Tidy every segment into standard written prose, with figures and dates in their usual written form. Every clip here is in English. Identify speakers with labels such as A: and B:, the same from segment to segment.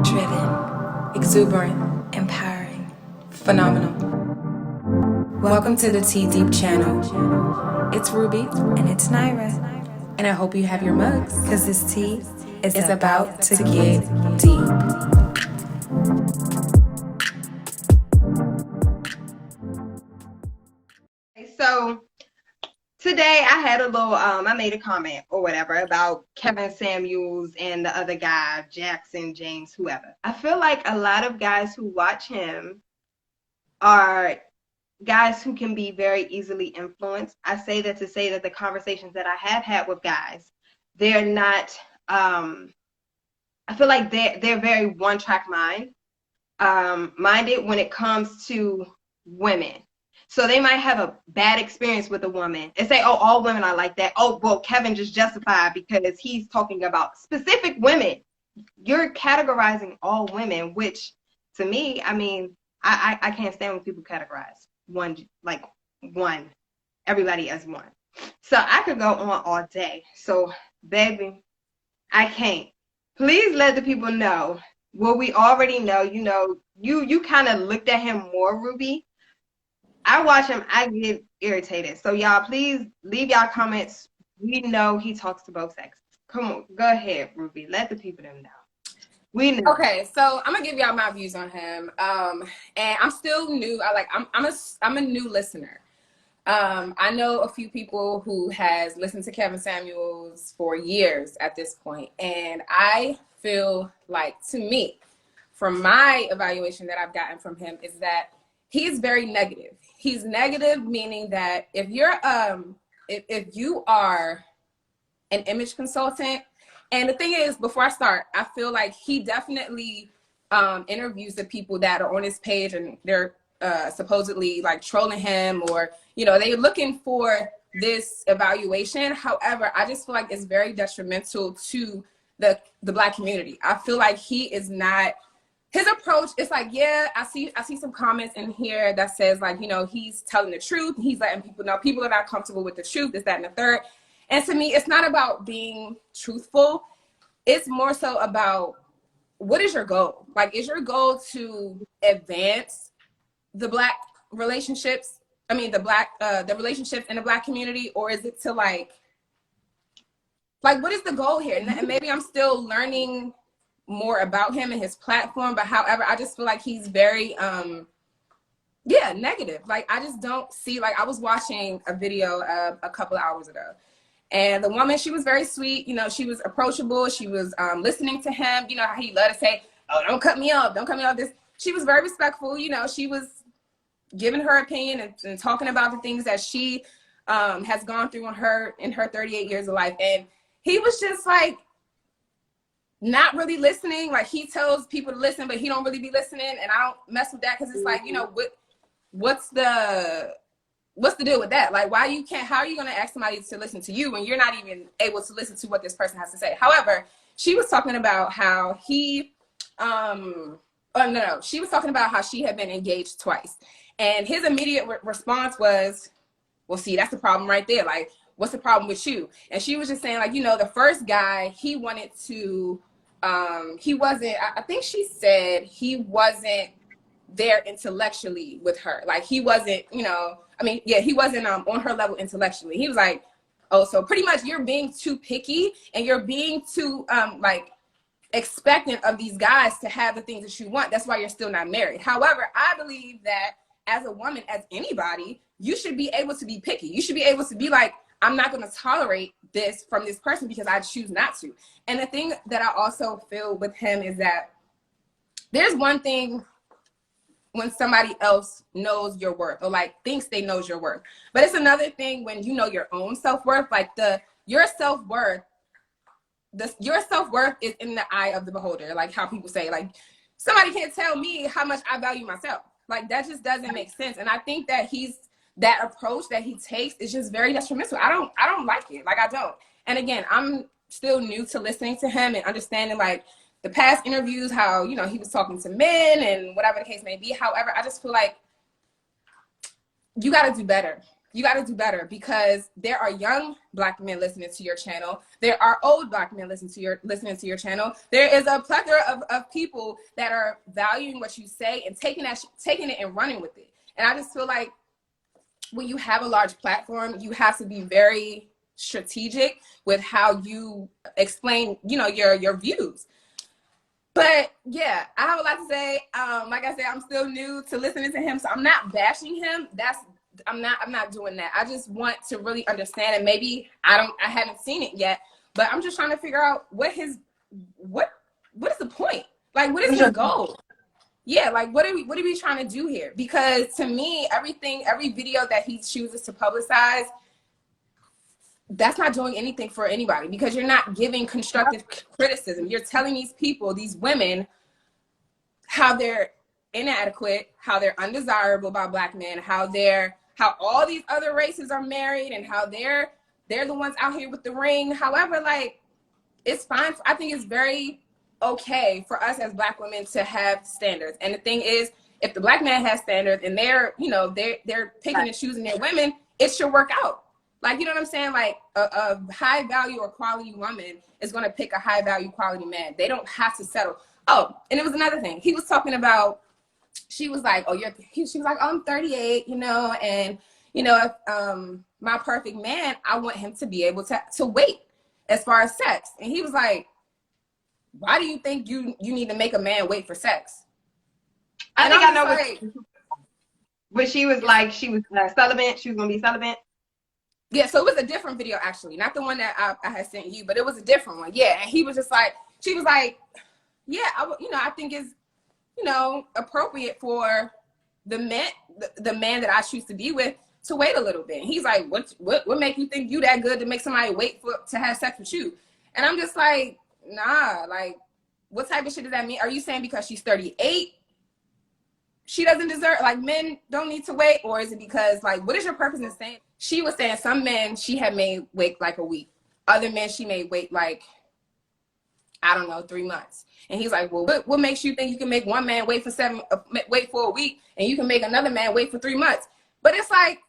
A: driven, exuberant, empowering, phenomenal. Welcome to the D.E.E.P channel. It's Ruby and it's Naira, and I hope you have your mugs because this tea is about to get deep.
B: So today I had a little, I made a comment or whatever about Kevin Samuels and the other guy, Jackson, James, whoever. I feel like a lot of guys who watch him are guys who can be very easily influenced. I say that to say that the conversations that I have had with guys, they're not, I feel like they're very one-track minded when it comes to women. So they might have a bad experience with a woman and say, oh, all women are like that. Oh, well, Kevin just justified because he's talking about specific women. You're categorizing all women, which to me, I mean, I can't stand when people categorize one, everybody as one. So I could go on all day. So, baby, I can't. Please let the people know what we already know. You know, you kind of looked at him more, Ruby. I watch him, I get irritated. So y'all, please leave y'all comments. We know he talks to both sexes. Come on, go ahead, Ruby. Let the people know. We know.
C: Okay, so I'm gonna give y'all my views on him. And I'm still new. I'm a new listener. I know a few people who has listened to Kevin Samuels for years at this point, and I feel like, to me, from my evaluation that I've gotten from him, is that he's very negative. He's negative, meaning that if you're if you are an image consultant, and the thing is, before I start, I feel like he definitely interviews the people that are on his page and they're supposedly like trolling him, or they're looking for this evaluation. However, I just feel like it's very detrimental to the Black community. I feel like he is not. His approach is like, yeah, I see some comments in here that says like, he's telling the truth. He's letting people know people are not comfortable with the truth, this, that, and the third. And to me, it's not about being truthful. It's more so about, what is your goal? Like, is your goal to advance the Black relationships? I mean, the relationships in the Black community, or is it to like what is the goal here? And maybe I'm still learning more about him and his platform, but however, I just feel like he's very negative. Like, I just don't see, like, I was watching a video a couple of hours ago, and the woman, she was very sweet, she was approachable, she was listening to him, how he loved to say, oh, don't cut me off, this. She was very respectful, she was giving her opinion and talking about the things that she has gone through in her 38 years of life. And he was just like not really listening. Like, he tells people to listen, but he don't really be listening, and I don't mess with that, because it's like, what's the deal with that? Like, how are you going to ask somebody to listen to you when you're not even able to listen to what this person has to say? However, she was talking about how she was talking about how she had been engaged twice, and his immediate response was, well, see, that's the problem right there. Like, what's the problem with you? And she was just saying, like, the first guy, he wanted to, he wasn't, I think she said he wasn't there intellectually with her. Like, he wasn't, he wasn't on her level intellectually. He was like, oh, so pretty much you're being too picky, and you're being too, expectant of these guys to have the things that you want. That's why you're still not married. However, I believe that as a woman, as anybody, you should be able to be picky. You should be able to be like, I'm not going to tolerate this from this person because I choose not to. And the thing that I also feel with him is that there's one thing when somebody else knows your worth, or like thinks they knows your worth. But it's another thing when you know your own self-worth. Like, your self-worth is in the eye of the beholder. Like how people say, like, somebody can't tell me how much I value myself. Like, that just doesn't make sense. And I think that that approach that he takes is just very detrimental. I don't like it. Like, I don't. And again, I'm still new to listening to him and understanding, like, the past interviews, how, he was talking to men and whatever the case may be. However, I just feel like you got to do better. You got to do better, because there are young Black men listening to your channel. There are old Black men listening to your channel. There is a plethora of people that are valuing what you say and taking it and running with it. And I just feel like when you have a large platform, you have to be very strategic with how you explain, you know, your views. But yeah, I have a lot to say. Like I said, I'm still new to listening to him, so I'm not bashing him. I'm not doing that. I just want to really understand, and maybe I haven't seen it yet, but I'm just trying to figure out what is the point? Like, what is his goal? Yeah, like what are we trying to do here? Because to me, every video that he chooses to publicize, that's not doing anything for anybody, because you're not giving constructive criticism. You're telling these people, these women, how they're inadequate, how they're undesirable by Black men, how all these other races are married, and how they're the ones out here with the ring. However, like, it's fine. I think it's very okay for us as Black women to have standards. And the thing is, if the Black man has standards and they're picking and choosing their women, it should work out. Like, you know what I'm saying? Like, a high value or quality woman is going to pick a high value quality man. They don't have to settle. Oh, and it was another thing. He was talking about, she was like, she was like, oh, I'm 38, you know, and, you know, if my perfect man, I want him to be able to wait as far as sex. And he was like, why do you think you need to make a man wait for sex?
B: I think I know what she was like. She was celibate. She was going to be celibate.
C: Yeah, so it was a different video, actually. Not the one that I had sent you, but it was a different one. Yeah, and he was just like, she was like, yeah, I think it's, appropriate for the man that I choose to be with to wait a little bit. And he's like, what make you think you that good to make somebody wait to have sex with you? And I'm just like, nah, like, what type of shit does that mean? Are you saying because she's 38, she doesn't deserve, like, men don't need to wait? Or is it because, like, what is your purpose in saying? She was saying some men she had made wait like a week. Other men she made wait like, I don't know, 3 months. And he's like, well, what makes you think you can make one man wait for a week, and you can make another man wait for 3 months? But it's like,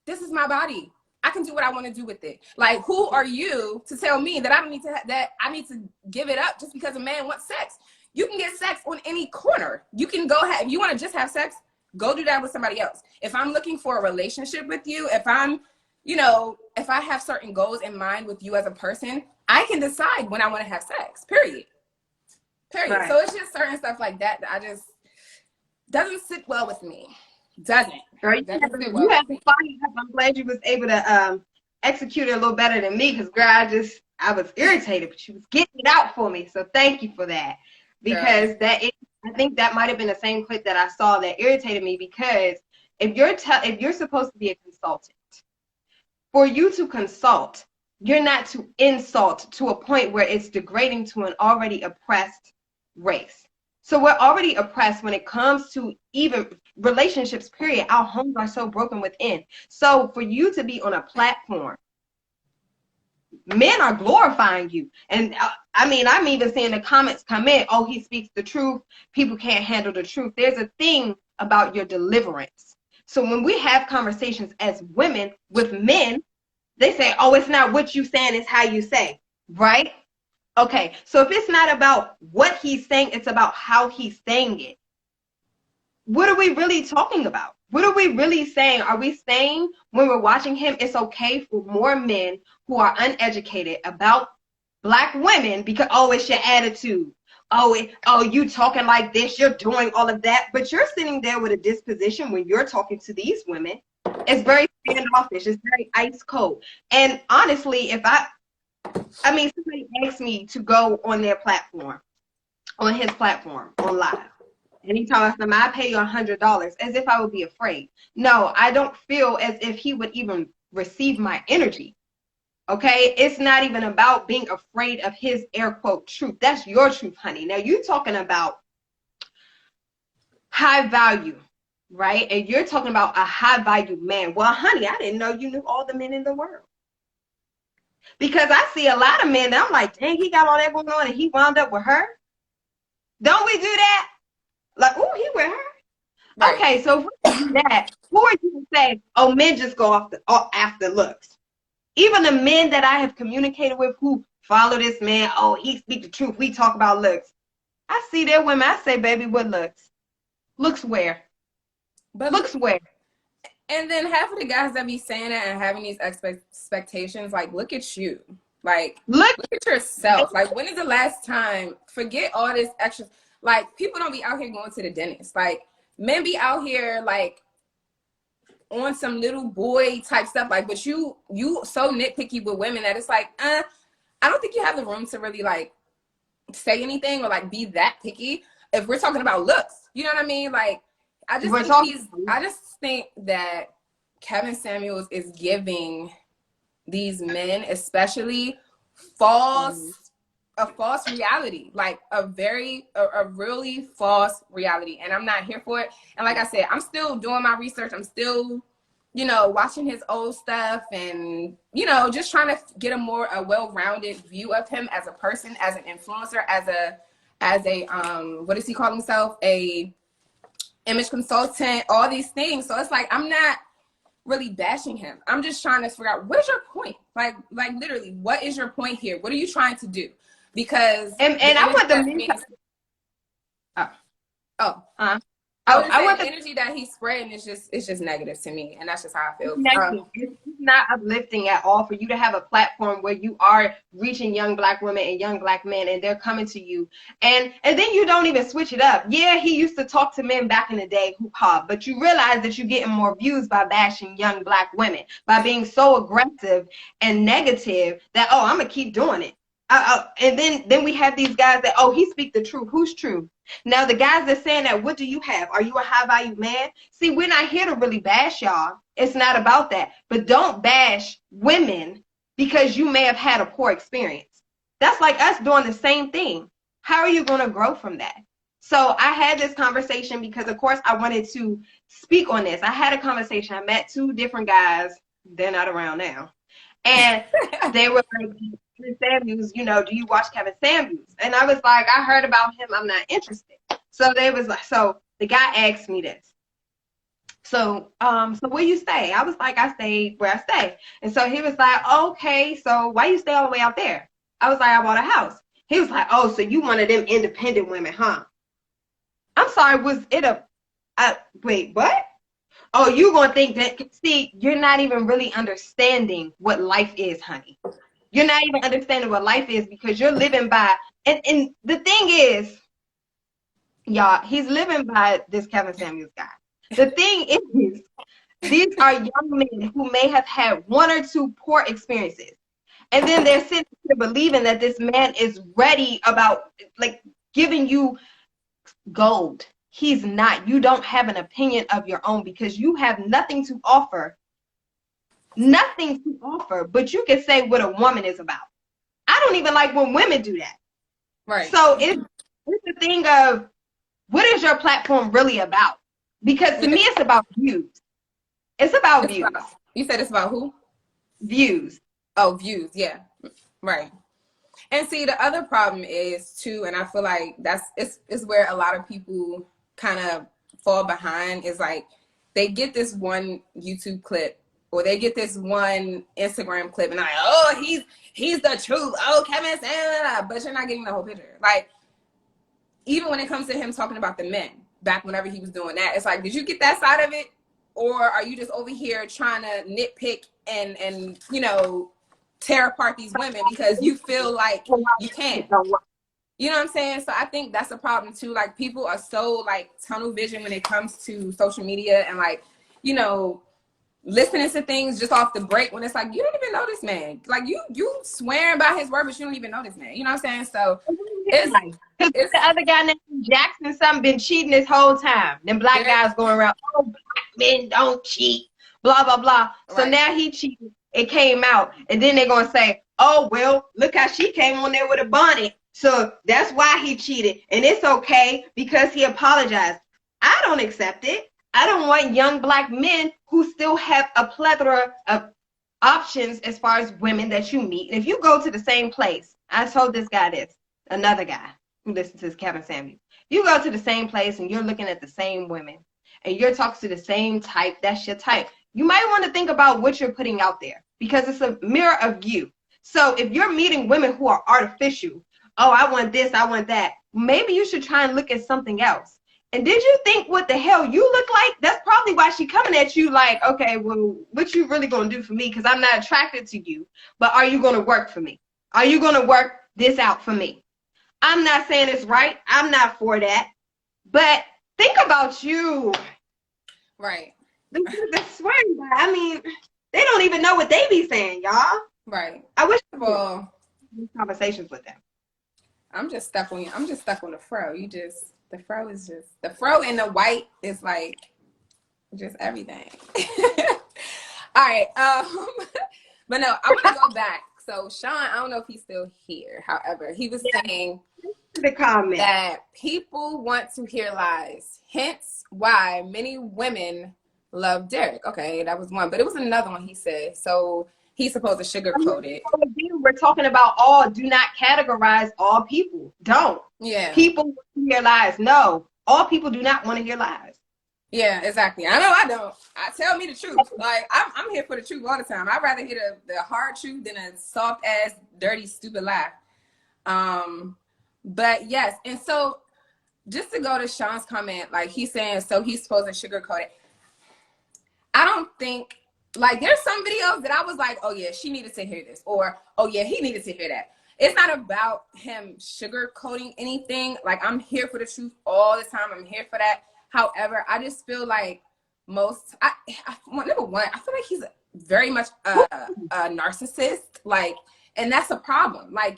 C: this is my body. I can do what I want to do with it. Like, who are you to tell me that I need to give it up just because a man wants sex? You can get sex on any corner. You can go ahead. If you want to just have sex, go do that with somebody else. If I'm looking for a relationship with you, if I'm, if I have certain goals in mind with you as a person, I can decide when I want to have sex, period. Right. So it's just certain stuff like that I just doesn't sit well with me. Doesn't.
B: Right. You have to find. I'm glad you was able to execute it a little better than me, because girl, I was irritated, but you was getting it out for me. So thank you for that. Because I think that might have been the same clip that I saw that irritated me, because if you're supposed to be a consultant, for you to consult, you're not to insult to a point where it's degrading to an already oppressed race. So we're already oppressed when it comes to even relationships, period. Our homes are so broken within. So for you to be on a platform, men are glorifying you. And I mean, I'm even seeing the comments come in, oh, he speaks the truth. People can't handle the truth. There's a thing about your deliverance. So when we have conversations as women with men, they say, oh, it's not what you saying, it's how you say, right? Okay, so if it's not about what he's saying, it's about how he's saying it. What are we really talking about? What are we really saying? Are we saying when we're watching him, it's okay for more men who are uneducated about Black women because, oh, it's your attitude. Oh, you talking like this, you're doing all of that, but you're sitting there with a disposition when you're talking to these women. It's very standoffish. It's very ice cold. And honestly, somebody asked me to go on their platform, on his platform, on live. And he told us, I pay you $100, as if I would be afraid. No, I don't feel as if he would even receive my energy. Okay, it's not even about being afraid of his air quote truth. That's your truth, honey. Now you're talking about high value, right? And you're talking about a high value man. Well, honey, I didn't know you knew all the men in the world. Because I see a lot of men that I'm like, dang, he got all that going on and he wound up with her. Don't we do that? Like, oh, he with her.
C: Right.
B: Okay, so if we do that, who are you to say, oh, men just go off after looks? Even the men that I have communicated with who follow this man, oh, he speak the truth. We talk about looks. I see their women. I say, baby, what looks? Looks where?
C: But
B: Looks where?
C: and then half of the guys that be saying that and having these expectations, like, look at you. Like,
B: Look.
C: look at yourself. Like, when is the last time? Forget all this extra. Like, people don't be out here going to the dentist. Like, men be out here, like, on some little boy type stuff. Like, but you so nitpicky with women that it's like, I don't think you have the room to really, like, say anything or, like, be that picky if we're talking about looks. You know what I mean? Like, I just think that Kevin Samuels is giving these men, especially, a false reality, like a really false reality. And I'm not here for it. And like I said, I'm still doing my research. I'm still, watching his old stuff and, just trying to get a well-rounded view of him as a person, as an influencer, as a what does he call himself? A image consultant, all these things. So it's like, I'm not really bashing him. I'm just trying to figure out, what is your point? Like literally, what is your point here? What are you trying to do? Because
B: and I want the
C: I want the energy that he's spreading is just negative to me, and that's just how I feel.
B: It's not uplifting at all for you to have a platform where you are reaching young Black women and young Black men, and they're coming to you, and then you don't even switch it up. Yeah, he used to talk to men back in the day, but you realize that you're getting more views by bashing young Black women, by being so aggressive and negative that, oh, I'm gonna keep doing it. And then we have these guys that, oh, he speak the truth. Who's true? Now, the guys that saying that, what do you have? Are you a high-value man? See, we're not here to really bash y'all. It's not about that. But don't bash women because you may have had a poor experience. That's like us doing the same thing. How are you going to grow from that? So I had this conversation because, of course, I wanted to speak on this. I had a conversation. I met two different guys. They're not around now. And they were like, Kevin Samuels, do you watch Kevin Samuels? And I was like, I heard about him. I'm not interested. So they was like, so the guy asked me this. So where you stay? I was like, I stay where I stay. And so he was like, okay, so why you stay all the way out there? I was like, I bought a house. He was like, oh, so you one of them independent women, huh? I'm sorry, was it wait, what? Oh, you gonna think that, see, you're not even really understanding what life is, honey. You're not even understanding what life is because you're living by, and the thing is, y'all, he's living by this Kevin Samuels guy. The thing is, these are young men who may have had one or two poor experiences. And then they're sitting here believing that this man is ready about, like, giving you gold. He's not. You don't have an opinion of your own because you have nothing to offer. Nothing to offer, but you can say what a woman is about. I don't even like when women do that.
C: Right.
B: So it's the thing of, what is your platform really about? Because to me, it's about views. It's about views.
C: You said it's about who?
B: Views.
C: Oh, views. Yeah. Right. And see, the other problem is too, and I feel like it's where a lot of people kind of fall behind, is like they get this one YouTube clip or they get this one Instagram clip and they're like, oh, he's the truth. Oh, Kevin Samuels, but you're not getting the whole picture. Like, even when it comes to him talking about the men back whenever he was doing that, it's like, did you get that side of it? Or are you just over here trying to nitpick and tear apart these women because you feel like you can? You know what I'm saying? So I think that's a problem too. Like, people are so like tunnel vision when it comes to social media and like, listening to things just off the break when it's like, you don't even know this man. Like, you swearing by his word, but you don't even know this man. You know what I'm saying? So it's
B: the other guy named Jackson something been cheating this whole time. Them Black guys going around, oh, Black men don't cheat, blah, blah, blah. Right. So now he cheated. It came out. And then they're going to say, oh, well, look how she came on there with a bonnet. So that's why he cheated. And it's okay because he apologized. I don't accept it. I don't want young Black men who still have a plethora of options as far as women that you meet. And if you go to the same place, I told this guy this, another guy who listens to Kevin Samuels. You go to the same place and you're looking at the same women. and you're talking to the same type, that's your type, you might want to think about what you're putting out there, because it's a mirror of you. So if you're meeting women who are artificial, oh, I want this, I want that, maybe you should try and look at something else. And did you think what the hell you look like? That's probably why she coming at you like, okay, well, what you really gonna do for me? Because I'm not attracted to you, but are you gonna work for me? Are you gonna work this out for me? I'm not saying it's right. I'm not for that. But think about you.
C: Right.
B: That's swearing by. I mean, they don't even know what they be saying, y'all.
C: Right.
B: I wish I
C: Well,
B: had conversations with them.
C: I'm just stuck on you. I'm just stuck on the fro. The fro is just, the fro and the white is like just everything. All right. But no, I want to go back. So Sean, I don't know if he's still here. However, he was saying
B: The comment
C: that people want to hear lies. Hence why many women love Derek. Okay, that was one. But it was another one he said. So he's supposed to sugarcoat it.
B: We're talking about all. Do not categorize all people. Don't.
C: Yeah.
B: People want to hear lies. No. All people do not want to hear lies.
C: Yeah, exactly. I know I don't. I tell me the truth. Like I'm here for the truth all the time. I'd rather hear the hard truth than a soft ass, dirty, stupid lie. But yes, and so just to go to Sean's comment, like he's saying, so he's supposed to sugarcoat it. I don't think, like, there's some videos that I was like, oh yeah, she needed to hear this, or oh yeah, he needed to hear that. It's not about him sugarcoating anything. Like, I'm here for the truth all the time. I'm here for that. However, I just feel like number one, I feel like he's very much a narcissist. Like, and that's a problem. Like,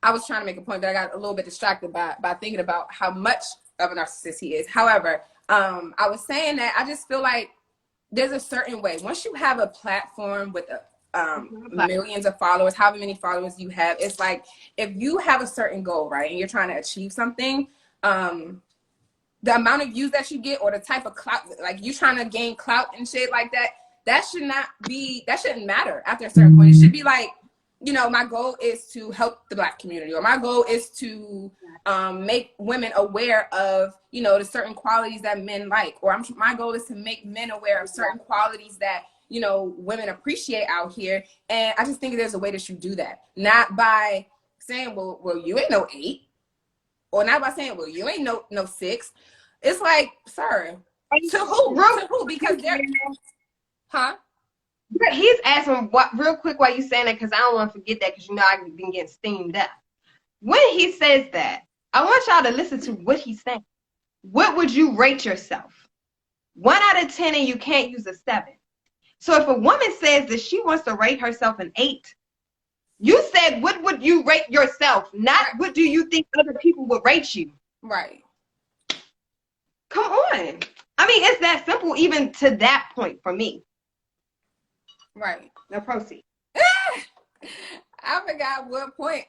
C: I was trying to make a point, but I got a little bit distracted by thinking about how much of a narcissist he is. However, I was saying that I just feel like there's a certain way. Once you have a platform with millions of followers, however many followers you have, it's like if you have a certain goal, right, and you're trying to achieve something, the amount of views that you get or the type of clout, like you trying to gain clout and shit like that, that shouldn't matter after a certain point. It should be like, you know, my goal is to help the Black community, or my goal is to make women aware of, you know, the certain qualities that men like, or my goal is to make men aware of certain qualities that, you know, women appreciate out here. And I just think there's a way that you do that, not by saying, well, you ain't no 8, or not by saying, well, you ain't no 6. It's like, sir, to who? To who? Because they're, huh?
B: He's asking what real quick while you saying that, because I don't want to forget that, because you know I've been getting steamed up. When he says that, I want y'all to listen to what he's saying. What would you rate yourself? 1 out of 10, and you can't use a 7. So if a woman says that she wants to rate herself an 8, you said what would you rate yourself, not what do you think other people would rate you.
C: Right.
B: Come on. I mean, it's that simple, even to that point for me.
C: Right.
B: Now proceed.
C: I forgot what point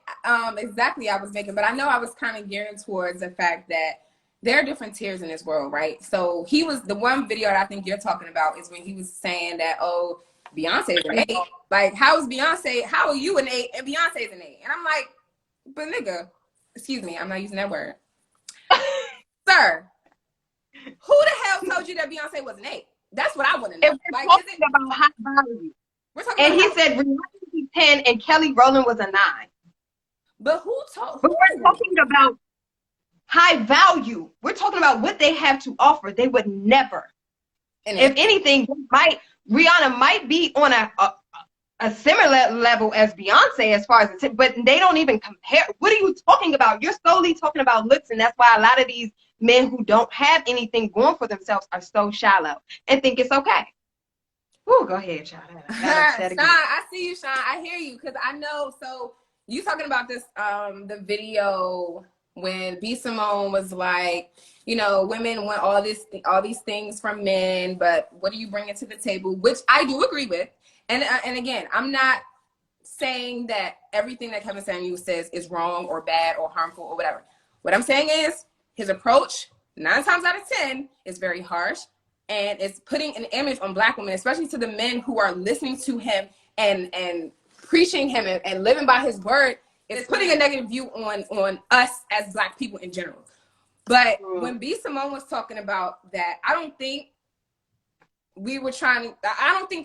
C: exactly I was making, but I know I was kind of gearing towards the fact that there are different tiers in this world, right? So he was, the one video that I think you're talking about is when he was saying that, oh, Beyonce is an 8. Like, how is Beyonce, how are you an 8 and Beyonce's an 8? And I'm like, but nigga, excuse me, I'm not using that word. Sir, who the hell told you that Beyonce was an 8? That's what I want to know.
B: Like, is it about high value? And he said Rihanna was 10 and Kelly Rowland was a 9.
C: But who told?
B: But we're talking about high value. We're talking about what they have to offer. They would never. And if anything, Rihanna might be on a similar level as Beyonce as far as but they don't even compare. What are you talking about? You're solely talking about looks, and that's why a lot of these men who don't have anything going for themselves are so shallow and think it's okay. Ooh, go ahead, Sean.
C: Sean, I see you, Sean. I hear you, because I know. So you talking about this, the video when B. Simone was like, you know, women want all these things from men, but what are you bringing to the table? Which I do agree with. And again, I'm not saying that everything that Kevin Samuels says is wrong or bad or harmful or whatever. What I'm saying is his approach 9 times out of 10 is very harsh, and it's putting an image on Black women, especially to the men who are listening to him and preaching him and living by his word. It's putting a negative view on us as Black people in general. But when B. Simone was talking about that, I don't think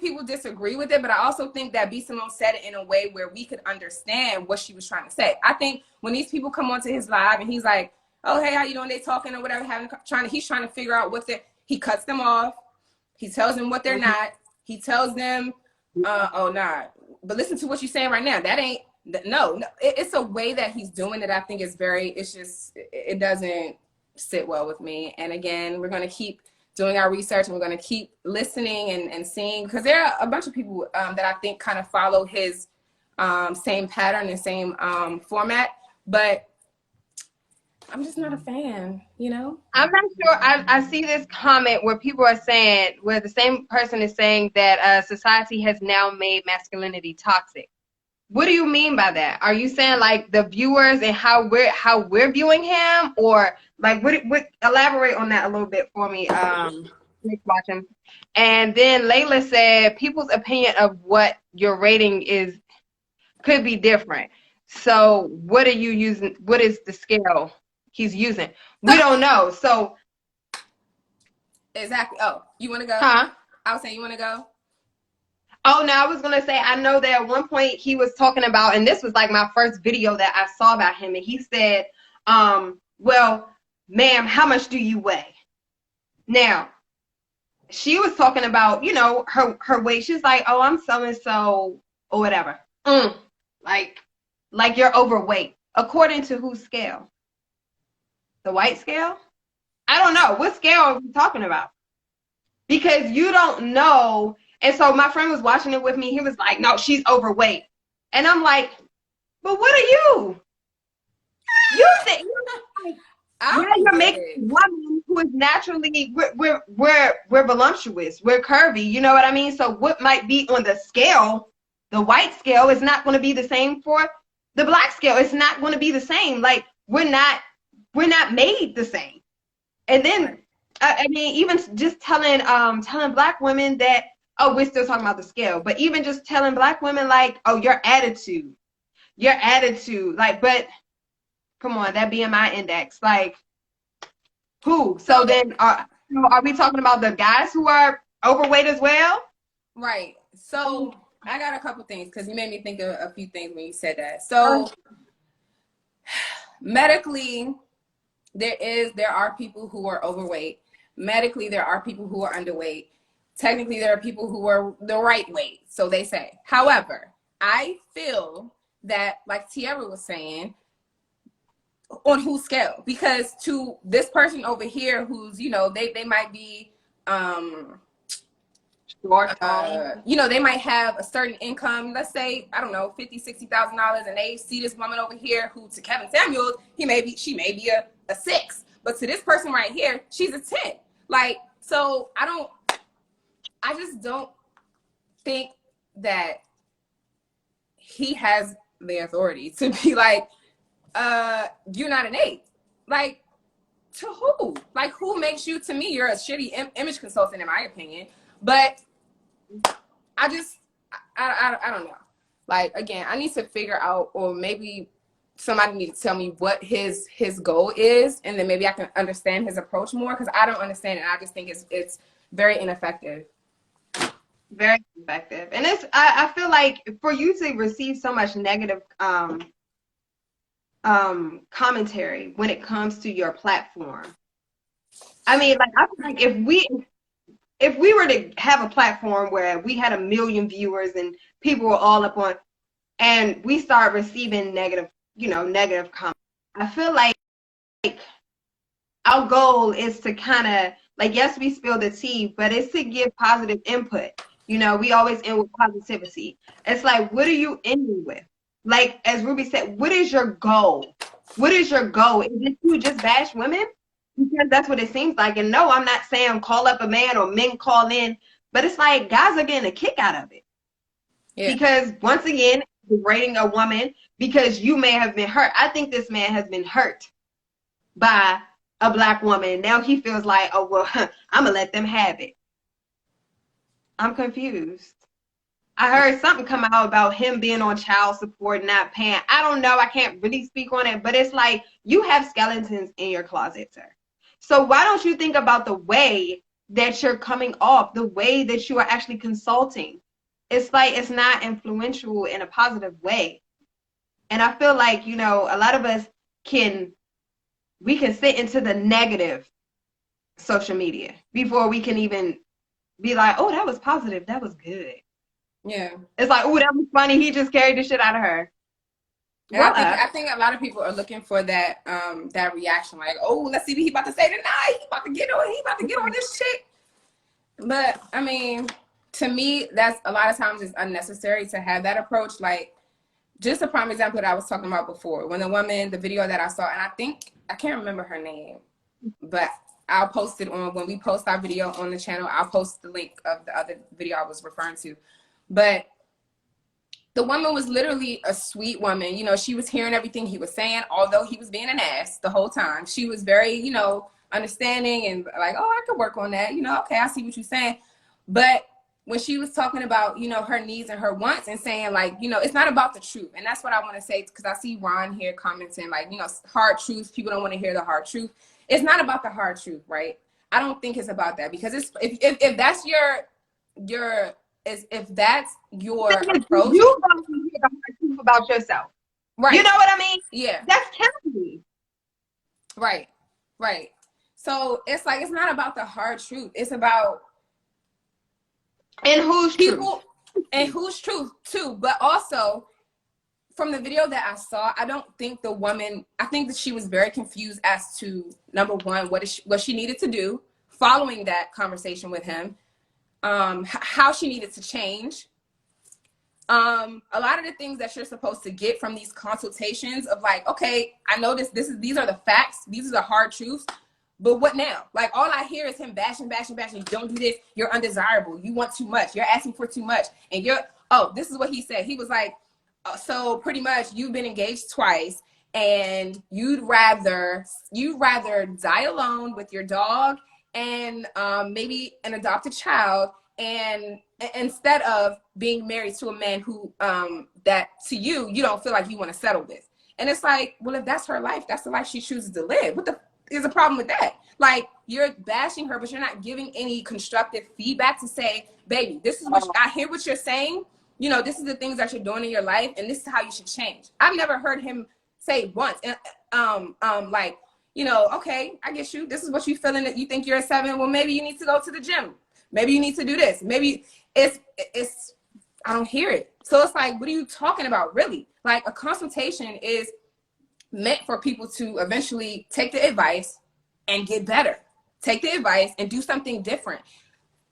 C: people disagree with it, but I also think that B. Simone said it in a way where we could understand what she was trying to say. I think when these people come onto his live and he's like, oh, hey, how you doing? They talking or whatever, he's trying to figure out he cuts them off. He tells them what they're not. He tells them, oh, nah, but listen to what you're saying right now. That ain't, no. It's a way that he's doing it. I think it doesn't sit well with me. And again, we're going to keep doing our research, and we're going to keep listening and seeing, because there are a bunch of people that I think kind of follow his same pattern and same format, but I'm just not a fan, you know?
B: I'm not sure. I see this comment where people are saying, where the same person is saying that society has now made masculinity toxic. What do you mean by that? Are you saying like the viewers and how we're viewing him, or like what elaborate on that a little bit for me? Watching. And then Layla said people's opinion of what your rating is could be different. So what are you using? What is the scale he's using? We don't know. So
C: exactly. Oh, you want to go?
B: Huh?
C: I was saying, you want to go?
B: Oh, no, I was going to say, I know that at one point he was talking about, and this was like my first video that I saw about him, and he said, well, ma'am, how much do you weigh? Now, she was talking about, you know, her weight. She's like, oh, I'm so-and-so or whatever. Like you're overweight. According to whose scale? The white scale? I don't know. What scale are we talking about? Because you don't know. And so my friend was watching it with me. He was like, no, she's overweight. And I'm like, but what are you? You think you're making women who is naturally, we're voluptuous, we're curvy, you know what I mean? So what might be on the scale, the white scale, is not going to be the same for the black scale. It's not going to be the same. Like we're not made the same. And then I mean, even just telling black women that, oh, we're still talking about the scale, but even just telling black women like, oh, your attitude, like, but come on, that BMI index, like, who? So then, are we talking about the guys who are overweight as well?
C: Right. So I got a couple things, because you made me think of a few things when you said that. So medically, there are people who are overweight. Medically, there are people who are underweight. Technically, there are people who are the right weight, so they say. However, I feel that, like Tiara was saying, on whose scale? Because to this person over here who's, you know, they might be, you know, they might have a certain income, let's say, I don't know, $50,000-$60,000, and they see this woman over here who, to Kevin Samuels, she may be a 6, but to this person right here, she's a 10. Like, so I just don't think that he has the authority to be like, you're not an 8. Like, to who? Like, who makes you? To me, you're a shitty image consultant, in my opinion. But I don't know. Like, again, I need to figure out, or maybe somebody need to tell me what his goal is, and then maybe I can understand his approach more, because I don't understand it. I just think it's very ineffective.
B: Very effective. And I feel like for you to receive so much negative commentary when it comes to your platform, I mean, like, I feel like if we were to have a platform where we had 1 million viewers and people were all up on, and we start receiving negative comments, I feel like our goal is to kind of, like, yes, we spill the tea, but it's to give positive input. You know, we always end with positivity. It's like, what are you ending with? Like, as Ruby said, what is your goal? What is your goal? Is it to just bash women? Because that's what it seems like. And no, I'm not saying call up a man or men call in, but it's like guys are getting a kick out of it. Yeah. Because once again, degrading a woman because you may have been hurt. I think this man has been hurt by a black woman. Now he feels like, oh, well, I'm going to let them have it. I'm confused. I heard something come out about him being on child support, not paying. I don't know. I can't really speak on it, but it's like you have skeletons in your closet, sir. So why don't you think about the way that you're coming off, the way that you are actually consulting? It's like it's not influential in a positive way. And I feel like, you know, a lot of us we can sit into the negative social media before we can even be like, oh, that was positive. That was good.
C: Yeah.
B: It's like, oh, that was funny. He just carried the shit out of her.
C: And I think a lot of people are looking for that that reaction, like, oh, let's see what he about to say tonight. He about to get on this shit. But I mean, to me, that's a lot of times it's unnecessary to have that approach. Like, just a prime example that I was talking about before, when the video that I saw, and I can't remember her name, but I'll post it when we post our video on the channel. I'll post the link of the other video I was referring to. But the woman was literally a sweet woman. You know, she was hearing everything he was saying, although he was being an ass the whole time. She was very, you know, understanding and like, oh, I could work on that. You know, okay, I see what you're saying. But when she was talking about, you know, her needs and her wants and saying like, you know, it's not about the truth. And that's what I want to say, because I see Ron here commenting like, you know, hard truths. People don't want to hear the hard truth. It's not about the hard truth, right? I don't think it's about that, because it's if that's if that's your approach,
B: you don't hear the hard truth about yourself.
C: right?
B: You know what I mean?
C: Yeah.
B: That's killing me.
C: Right. Right. So it's like, it's not about the hard truth. It's about
B: and who's
C: people
B: truth.
C: and whose truth too. But also, from the video that I saw, I don't think the woman, I think that she was very confused as to, number one, what she needed to do following that conversation with him, how she needed to change. A lot of the things that you're supposed to get from these consultations of like, okay, I know these are the facts, these are the hard truths, but what now? Like, all I hear is him bashing. Don't do this. You're undesirable. You want too much. You're asking for too much. And this is what he said. He was like, so pretty much you've been engaged twice and you'd rather die alone with your dog and maybe an adopted child, and instead of being married to a man who that to you don't feel like you want to settle with. And it's like, well, if that's her life, that's the life she chooses to live. What the is a problem with that? Like, you're bashing her, but you're not giving any constructive feedback to say, baby, this is what I hear what you're saying. You know, this is the things that you're doing in your life, and this is how you should change. I've never heard him say once, like, you know, okay, I get you. This is what you feeling, that you think you're a 7. Well, maybe you need to go to the gym. Maybe you need to do this. Maybe it's I don't hear it. So it's like, what are you talking about, really? Like, a consultation is meant for people to eventually take the advice and get better. Take the advice and do something different.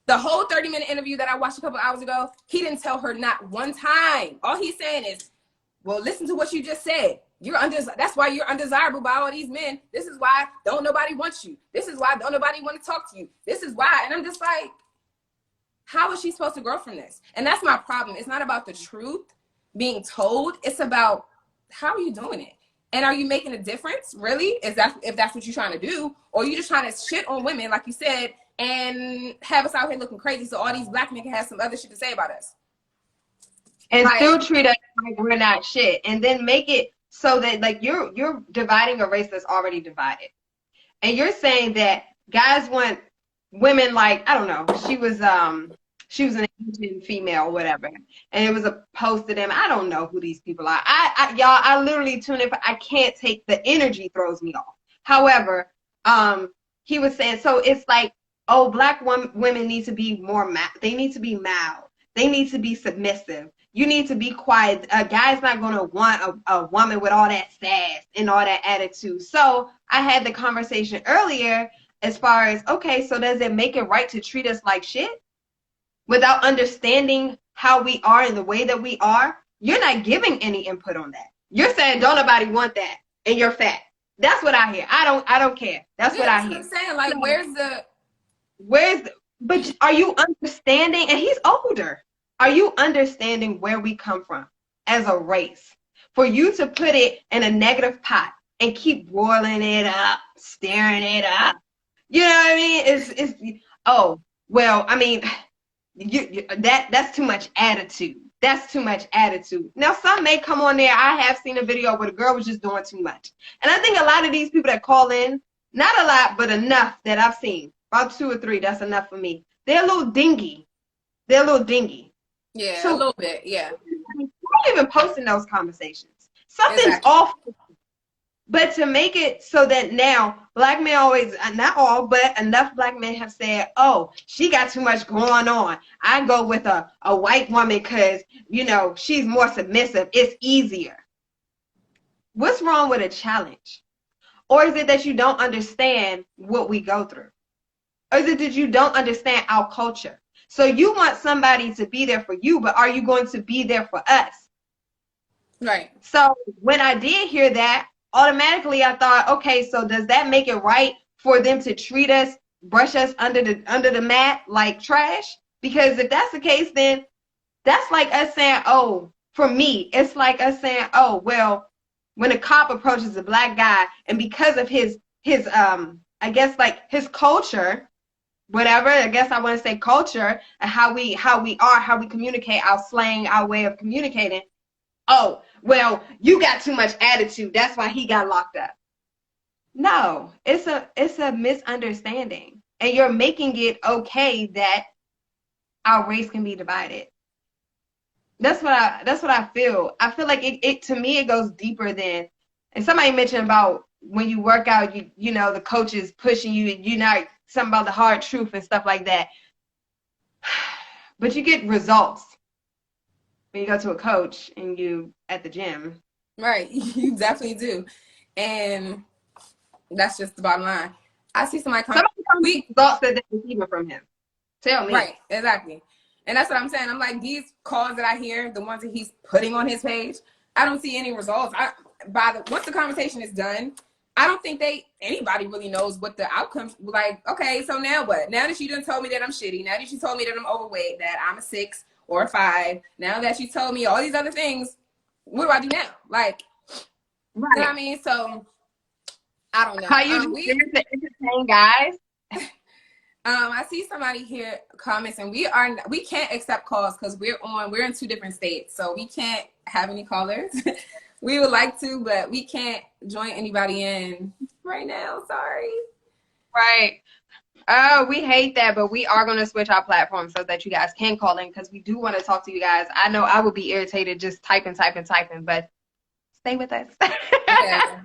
C: The whole 30-minute interview that I watched a couple hours ago, he didn't tell her not one time. All he's saying is, well, listen to what you just said. That's why you're undesirable by all these men. This is why don't nobody want you. This is why don't nobody want to talk to you. This is why. And I'm just like, how is she supposed to grow from this? And that's my problem. It's not about the truth being told. It's about, how are you doing it? And are you making a difference, really? If that's what you're trying to do? Or are you just trying to shit on women, like you said, and have us out here looking crazy so all these black men can have some other shit to say about us?
B: And still treat us like we're not shit. And then make it so that, like, you're dividing a race that's already divided. And you're saying that guys want women like, I don't know, she was an Asian female or whatever, and it was a post to them. I don't know who these people are. I literally tune in. I can't take the energy, throws me off. However, he was saying, so it's like, oh, black women need to be more they need to be mild. They need to be submissive. You need to be quiet. A guy's not going to want a woman with all that sass and all that attitude. So I had the conversation earlier as far as, okay, so does it make it right to treat us like shit without understanding how we are and the way that we are? You're not giving any input on that. You're saying don't nobody want that, and you're fat. That's what I hear. I don't care. That's what I hear.
C: I'm saying, like,
B: but are you understanding? And he's older. Are you understanding where we come from as a race? For you to put it in a negative pot and keep boiling it up, stirring it up. You know what I mean? Oh, well, I mean, that's too much attitude. That's too much attitude. Now, some may come on there. I have seen a video where the girl was just doing too much. And I think a lot of these people that call in, not a lot, but enough that I've seen, about 2 or 3, that's enough for me. They're a little dingy. They're a little dingy.
C: Yeah,
B: so,
C: a little bit, yeah.
B: I'm not even posting those conversations. Something's
C: Exactly.
B: off. But to make it so that now black men always, not all, but enough black men have said, oh, she got too much going on. I go with a white woman because, you know, she's more submissive. It's easier. What's wrong with a challenge? Or is it that you don't understand what we go through? Or is it that you don't understand our culture? So you want somebody to be there for you, but are you going to be there for us?
C: Right.
B: So when I did hear that, automatically I thought, okay, so does that make it right for them to treat us, brush us under the mat like trash? Because if that's the case, then that's like us saying, oh, for me, it's like us saying, oh, well, when a cop approaches a black guy and because of his I guess like his culture, whatever, I guess I want to say culture and how we communicate, our slang, our way of communicating. Oh, well, you got too much attitude. That's why he got locked up. No, it's a misunderstanding. And you're making it okay that our race can be divided. That's what I feel. I feel like it to me it goes deeper than, and somebody mentioned about when you work out, you know, the coach is pushing you, you know, something about the hard truth and stuff like that. But you get results when you go to a coach and you at the gym.
C: Right. You definitely do. And that's just the bottom line. I see somebody come.
B: Somebody results that they're receiving from him. Tell me.
C: Right, exactly. And that's what I'm saying. I'm like, these calls that I hear, the ones that he's putting on his page, I don't see any results. Once the conversation is done, I don't think anybody really knows what the outcomes. Like, okay, so now what? Now that you done told me that I'm shitty, now that you told me that I'm overweight, that I'm a 6 or a 5, now that you told me all these other things, what do I do now? Like, right. You know what I mean? So I don't know.
B: How you just to entertain guys?
C: I see somebody here comments, and we can't accept calls because we're in 2 different states, so we can't have any callers. We would like to, but we can't join anybody in right now. Sorry.
B: Right. Oh, we hate that, but we are going to switch our platform so that you guys can call in because we do want to talk to you guys. I know I would be irritated just typing, but stay with us.
C: Yeah.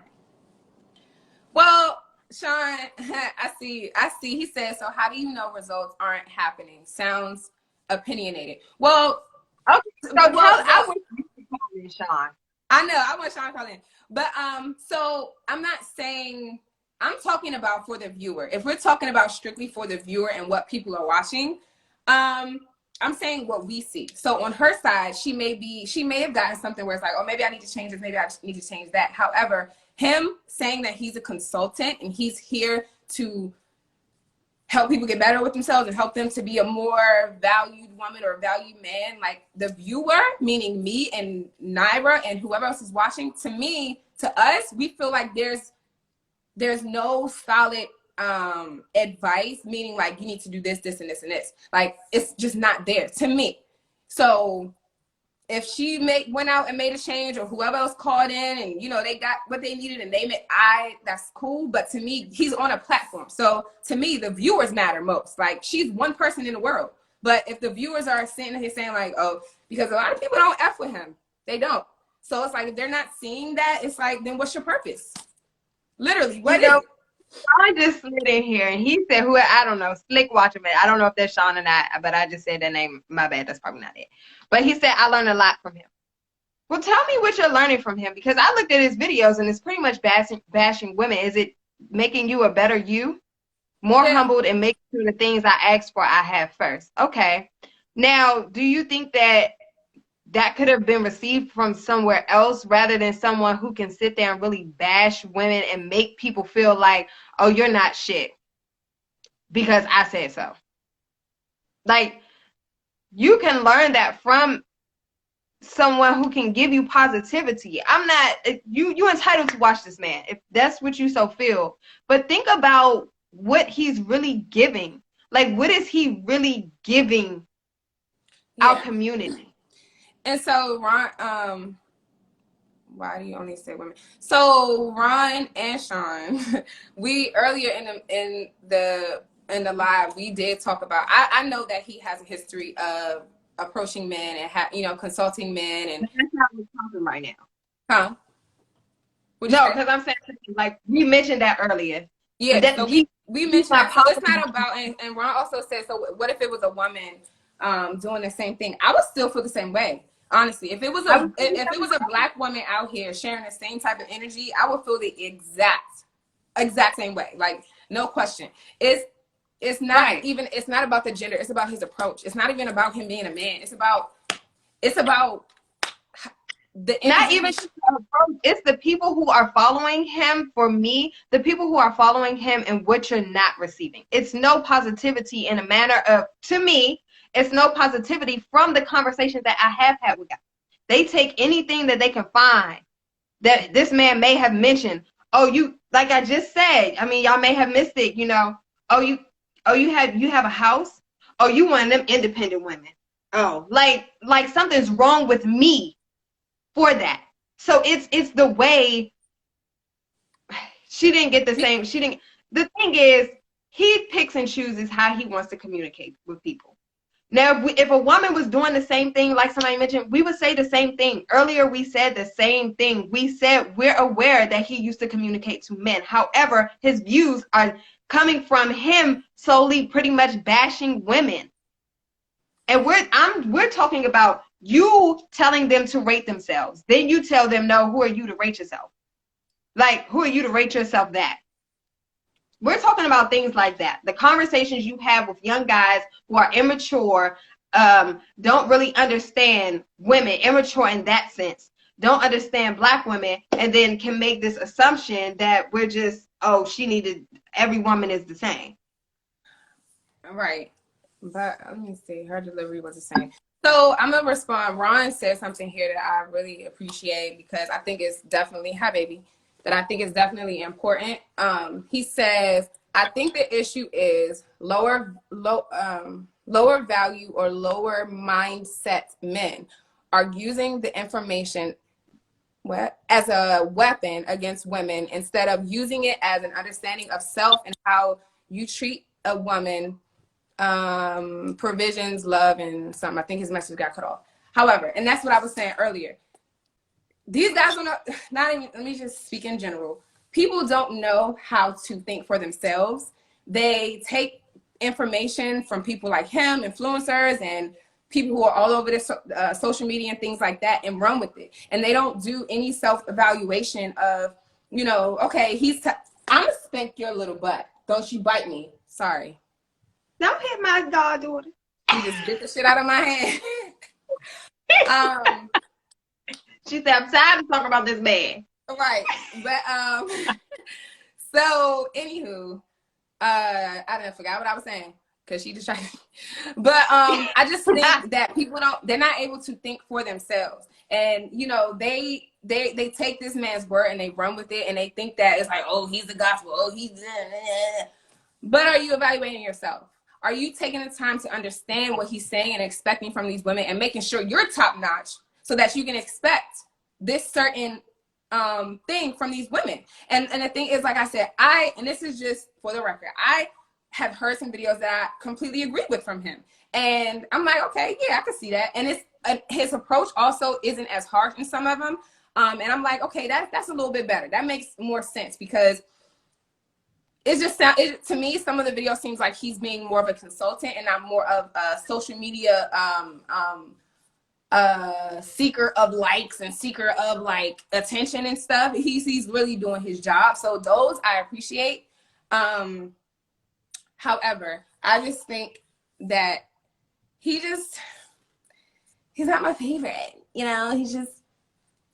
C: Well, Sean, I see. He says, so how do you know results aren't happening? Sounds opinionated. Well,
B: okay. So I want you to call in, Sean.
C: I know. I want Sean to call in. But so I'm not saying, I'm talking about for the viewer. If we're talking about strictly for the viewer and what people are watching, I'm saying what we see. So on her side, she may have gotten something where it's like, oh, maybe I need to change this, maybe I just need to change that. However, him saying that he's a consultant and he's here to help people get better with themselves and help them to be a more valued woman or a valued man, like the viewer, meaning me and Naira and whoever else is watching, to us, we feel like there's no solid advice, meaning like you need to do this, this, and this, and this. Like it's just not there to me. So if she went out and made a change, or whoever else called in and, you know, they got what they needed and that's cool. But to me, he's on a platform. So to me, the viewers matter most. Like she's one person in the world. But if the viewers are sitting here saying like, oh, because a lot of people don't F with him. They don't. So it's like, if they're not seeing that, it's like, then what's your purpose? Literally, what is it?
B: I just slid in here and he said, I don't know, Slick Watcher, but I don't know if that's Sean or not, but I just said that name. My bad. That's probably not it. But he said, I learned a lot from him. Well, tell me what you're learning from him, because I looked at his videos and it's pretty much bashing women. Is it making you a better you? More humbled and making sure the things I asked for, I have first. Okay. Now, do you think that could have been received from somewhere else rather than someone who can sit there and really bash women and make people feel like, oh, you're not shit because I said so? Like, you can learn that from someone who can give you positivity. You entitled to watch this man if that's what you so feel. But think about what he's really giving. Like, what is he really giving our
C: Yeah.
B: community.
C: And so Ron, why do you only say women? So Ron and Sean, we earlier in the live, we did talk about. I know that he has a history of approaching men and consulting men and.
B: But that's not what's talking right now.
C: Huh? What'd you
B: No,
C: say?
B: because I'm saying, like, we mentioned that earlier.
C: Yeah,
B: That
C: so
B: he's
C: we mentioned
B: not
C: that. So it's
B: talking
C: not about, and Ron also said, so what if it was a woman doing the same thing? I would still feel the same way. Honestly, if it was
B: I was
C: if it was a black woman out here sharing the same type of energy, I would feel the exact same way. Like, no question. It's not
B: right.
C: even, it's not about the gender, it's about his approach. It's not even about him being a man. It's about the
B: Not
C: energy
B: even just the approach, it's the people who are following him. For me, the people who are following him and what you're not receiving. It's no positivity in a manner of, to me, it's no positivity from the conversations that I have had with guys. They take anything that they can find that this man may have mentioned. Oh, you, like I just said, I mean, y'all may have missed it, you know. Oh, you have a house. Oh, you one of them independent women. Oh, like something's wrong with me for that. So it's the way she didn't get the same. She didn't. The thing is, he picks and chooses how he wants to communicate with people. Now, if a woman was doing the same thing, like somebody mentioned, we would say the same thing. Earlier, we said the same thing. We said we're aware that he used to communicate to men. However, his views are coming from him solely pretty much bashing women. And we're talking about you telling them to rate themselves. Then you tell them, no, who are you to rate yourself? Like, who are you to rate yourself that? We're talking about things like that. The conversations you have with young guys who are immature, don't really understand women, immature in that sense, don't understand black women, and then can make this assumption that we're just, oh, every woman is the same.
C: right. But let me see. Her delivery was the same. So I'm gonna respond. Ron said something here that I really appreciate because I think it's definitely, hi baby, that I think is definitely important. He says, I think the issue is lower value or lower mindset men are using the information as a weapon against women instead of using it as an understanding of self and how you treat a woman, provisions, love, and something. I think his message got cut off. However, and that's what I was saying earlier. These guys don't know, not even, let me just speak in general. People don't know how to think for themselves. They take information from people like him, influencers, and people who are all over this social media and things like that and run with it. And they don't do any self-evaluation of, okay, I'm going to spank your little butt. Don't you bite me. Sorry.
B: Don't hit my goddaughter.
C: He just bit the shit out of my hand.
B: She said, I'm tired of talking about this man.
C: Right. But so anywho, I didn't forget what I was saying because she just tried. But I just think that people they're not able to think for themselves. And they take this man's word and they run with it and they think that it's like, oh, he's the gospel, oh, he's but are you evaluating yourself? Are you taking the time to understand what he's saying and expecting from these women and making sure you're top notch so that you can expect this certain thing from these women? And the thing is, like I said, and this is just for the record, I have heard some videos that I completely agree with from him. And I'm like, okay, yeah, I can see that. And his approach also isn't as harsh in some of them. And I'm like, okay, that's a little bit better. That makes more sense because it just to me, some of the videos seems like he's being more of a consultant and not more of a social media seeker of likes and seeker of like attention and stuff. He's really doing his job. So those I appreciate. However, I just think that he's not my favorite. He's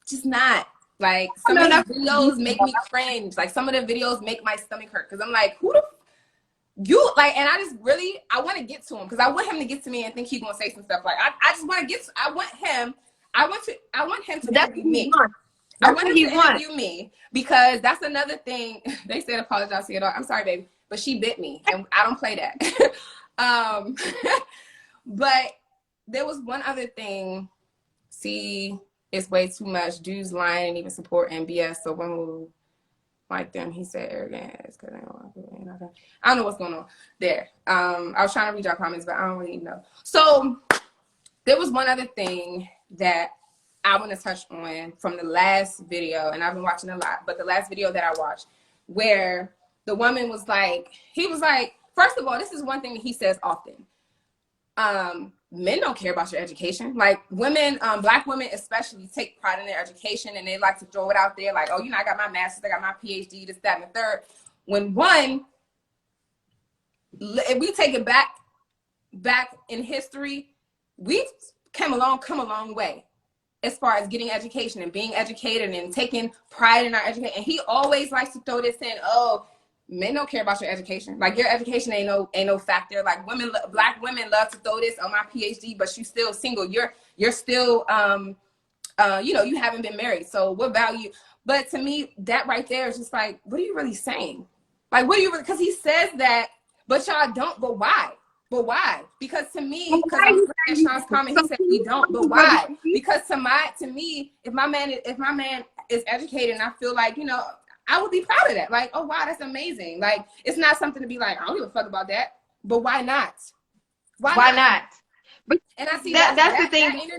C: just not. Like, some of his videos make me cringe. Like, some of the videos make my stomach hurt because I'm like, who the you like? And I want to get to him because I want him to get to me and think he's gonna say some stuff. Like, I just want to get. I want him to interview me. I want him to interview me because that's another thing. They said apologize to your dog. I'm sorry, baby, but she bit me, and I don't play that. But there was one other thing. See, it's way too much. Dudes lying and even support BS. So women will like them. He said arrogant. I don't know what's going on there. I was trying to read your comments, but I don't really know. So there was one other thing that I want to touch on from the last video, and I've been watching a lot, but the last video that I watched where the woman was like, he was like, first of all, this is one thing that he says often. Men don't care about your education. Like women, black women especially, take pride in their education, and they like to throw it out there like, oh, you know, I got my master's, I got my PhD, this, that, and the third. When one, if we take it back in history, we've come a long way as far as getting education and being educated and taking pride in our education. And he always likes to throw this in, oh, men don't care about your education. Like your education ain't no factor. Like black women love to throw this on my PhD, but you still single. You're still, you know, you haven't been married. So what value? But to me, that right there is just like, what are you really saying? Like, what are you really, because he says that, but y'all don't, but why? But why? Because to me, because I'm looking at Sean's comment, he said we don't, but why? Because to me, if my man is educated, and I feel like, you know, I would be proud of that. Like, oh wow, that's amazing. Like, it's not something to be like, I don't give a fuck about that. But why not?
B: Why not?
C: But and I see that's the thing.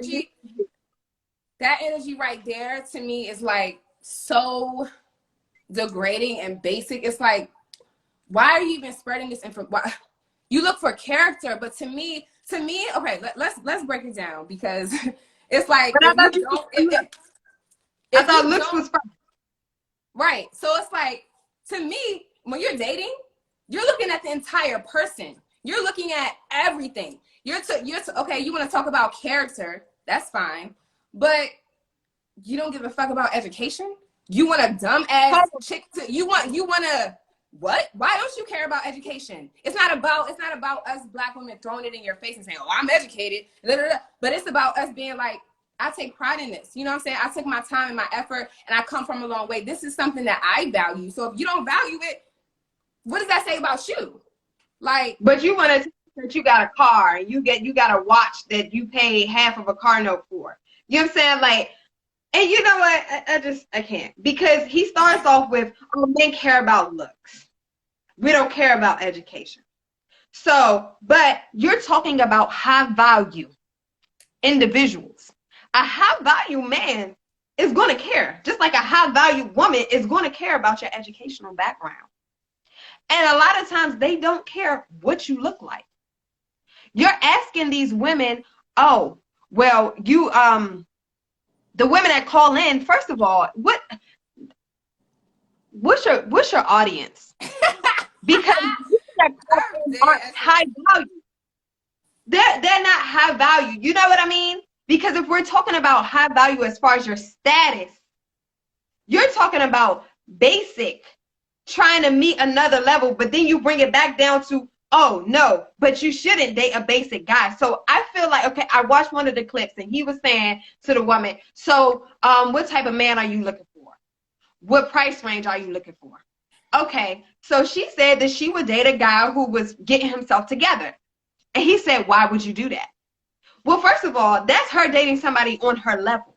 C: That energy right there to me is like so degrading and basic. It's like, why are you even spreading this information? You look for character, but to me, okay, let's break it down, because it's like I thought looks was fun. Right. So it's like, to me, when you're dating, you're looking at the entire person. You're looking at everything. Okay, you want to talk about character, that's fine, but you don't give a fuck about education? You want a dumb ass chick you want to what? Why don't you care about education? It's not about us black women throwing it in your face and saying, oh, I'm educated, but it's about us being like, I take pride in this. You know what I'm saying? I took my time and my effort, and I come from a long way. This is something that I value. So if you don't value it, what does that say about you? Like, but you want to that you got a car, and you got a watch that you pay half of a car note for. You know what I'm saying? Like, and you know what? I can't, because he starts off with, oh, men care about looks. We don't care about education. So, but you're talking about high value individuals. A high value man is going to care, just like a high value woman is going to care about your educational background. And a lot of times they don't care what you look like. You're asking these women, oh, well, you, the women that call in, first of all, what's your audience? Because aren't high value. They're not high value. You know what I mean? Because if we're talking about high value as far as your status, you're talking about basic, trying to meet another level, but then you bring it back down to, oh no, but you shouldn't date a basic guy. So I feel like, okay, I watched one of the clips, and he was saying to the woman, so what type of man are you looking for? What price range are you looking for? Okay, so she said that she would date a guy who was getting himself together. And he said, why would you do that? Well, first of all, that's her dating somebody on her level.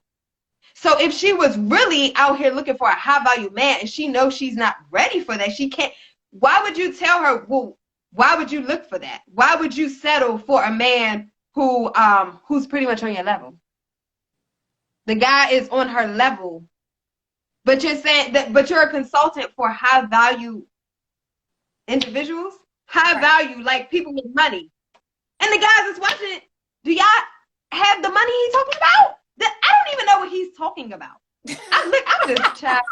C: So if she was really out here looking for a high value man, and she knows she's not ready for that, she can't, why would you tell her, well, why would you look for that? Why would you settle for a man who's pretty much on your level? The guy is on her level. But you're saying that, but you're a consultant for high value individuals, high value, like people with money. And the guys that's watching it, do y'all have the money he's talking about? I don't even know what he's talking about. I'm just child.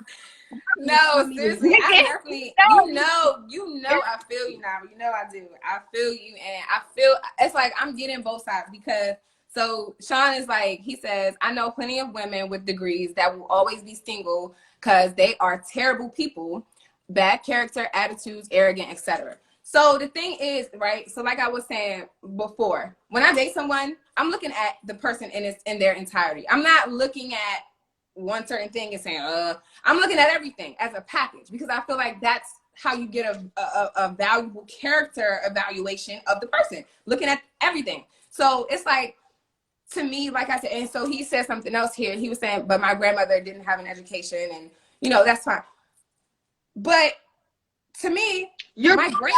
C: No, seriously, I definitely, you know, I feel you now. You know I do. I feel you, and I feel it's like I'm getting both sides, because so Sean is like, he says, I know plenty of women with degrees that will always be single because they are terrible people, bad character, attitudes, arrogant, etc. So the thing is, right, so like I was saying before, when I date someone, I'm looking at the person in their entirety. I'm not looking at one certain thing and saying, I'm looking at everything as a package, because I feel like that's how you get a valuable character evaluation of the person, looking at everything. So it's like, to me, like I said, and so he said something else here. He was saying, but my grandmother didn't have an education, and you know, that's fine. But to me,
B: You're
C: my great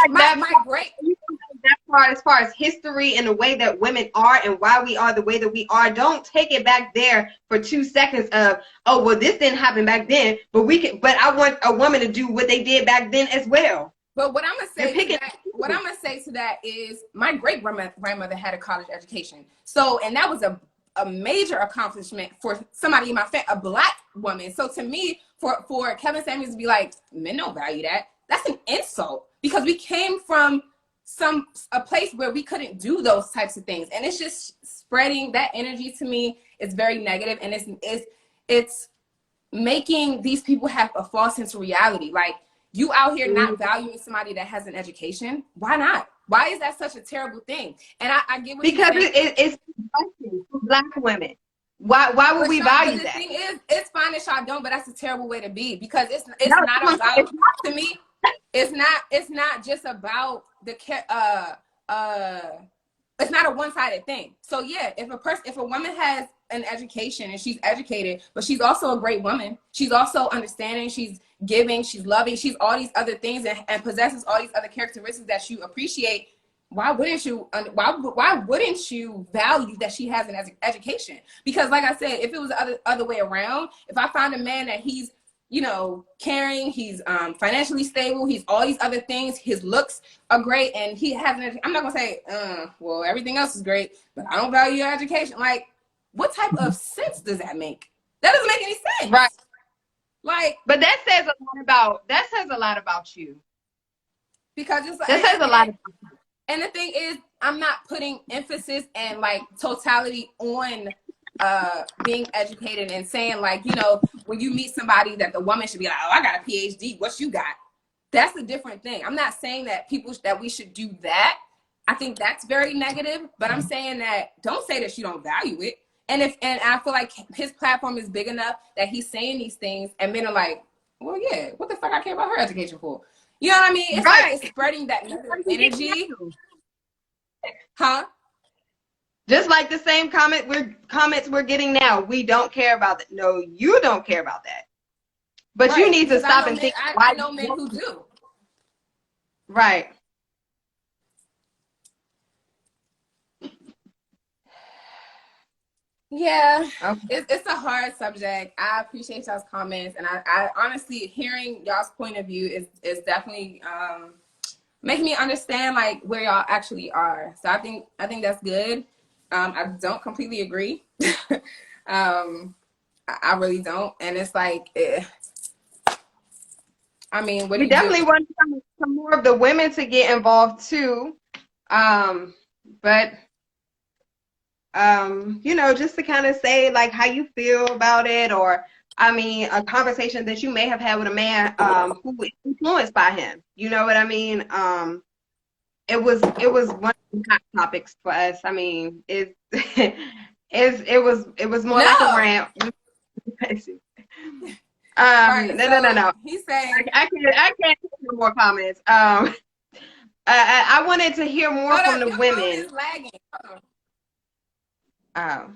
B: that far as far as history and the way that women are and why we are the way that we are. Don't take it back there for 2 seconds of, oh well, this didn't happen back then, but we can. But I want a woman to do what they did back then as well.
C: But what I'm gonna say to that is my great grandmother had a college education. So, and that was a major accomplishment for somebody in my family, a black woman. So to me, for Kevin Samuels to be like, men don't value that, that's an insult, because we came from a place where we couldn't do those types of things, and it's just spreading that energy. To me, it's very negative, and it's making these people have a false sense of reality. Like, you out here not valuing somebody that has an education. Why not? Why is that such a terrible thing? And I get what
B: because
C: you're saying.
B: it's for black women. Why would we value that?
C: The thing is, it's fine if y'all don't, but that's a terrible way to be, because it's not about, to me, it's not just about the it's not a one-sided thing. So yeah, if a woman has an education and she's educated, but she's also a great woman, she's also understanding, she's giving, she's loving, she's all these other things, and possesses all these other characteristics that you appreciate, why wouldn't you value that she has an education? Because like I said, if it was the other way around, if I find a man that he's, you know, caring, he's financially stable, he's all these other things, his looks are great, and he has an I'm not gonna say, well, everything else is great, but I don't value your education. Like, what type of sense does that make? That doesn't make any sense.
B: Right.
C: Like,
B: but that says a lot about you.
C: Because it's
B: that says a lot about you.
C: And the thing is, I'm not putting emphasis and like totality on being educated and saying, like, you know, when you meet somebody that the woman should be like, oh, I got a PhD, what you got? That's a different thing. I'm not saying that we should do that. I think that's very negative, but I'm saying that don't say that you don't value it. And I feel like his platform is big enough that he's saying these things, and men are like, well, yeah, what the fuck I care about her education for? You know what I mean? It's right. Like, it's spreading that negative energy. Huh?
B: Just like the same comments we're getting now. We don't care about that. No, you don't care about that. But right. You need to stop and think.
C: I know men who do.
B: Right.
C: Yeah, okay. It's a hard subject. I appreciate y'all's comments, and I honestly, hearing y'all's point of view is definitely making me understand like where y'all actually are. So I think that's good. I don't completely agree. I really don't, and it's like, I mean, what we
B: definitely want some more of the women to get involved too, but. You know, just to kind of say like how you feel about it, or I mean, a conversation that you may have had with a man who was influenced by him. You know what I mean? It was one of the hot topics for us. I mean, it was more like a rant.
C: Right,
B: no.
C: He's saying
B: I can't take no more comments. I wanted to hear more from the women.
C: Phone is lagging.
B: Oh.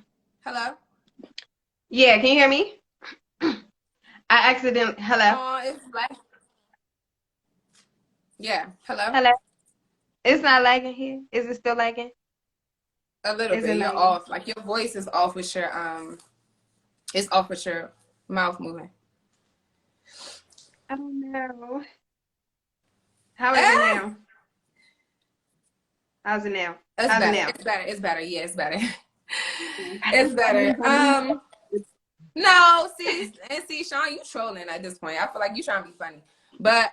C: Hello?
B: Yeah, can you hear me? Hello?
C: Oh, it's lagging. Yeah, hello?
B: Hello? It's not lagging here? Is it still lagging?
C: A little bit. You're off. Like, your voice is off with your, it's off with your mouth moving.
B: I don't know. How is it now? How's it now?
C: It's better. Yeah, it's better. It's better. No, see, Sean, you trolling at this point. I feel like you trying to be funny. But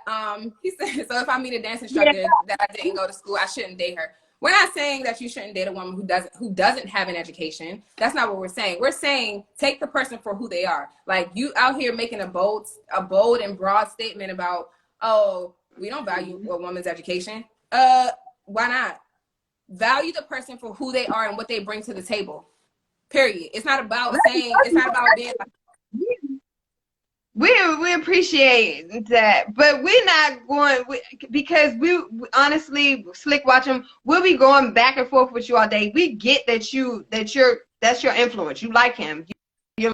C: he said, so if I meet a dance instructor that I didn't go to school, I shouldn't date her. We're not saying that you shouldn't date a woman who doesn't have an education. That's not what we're saying. We're saying take the person for who they are. Like, you out here making a bold and broad statement about, oh, we don't value a woman's education. Why not? Value the person for who they are and what they bring to the table. Period. It's not about saying, it's not about being like,
B: we appreciate that, but we're not going, because we honestly, Slick Watch 'em, we'll be going back and forth with you all day. We get that you're That's your influence. You like him. You're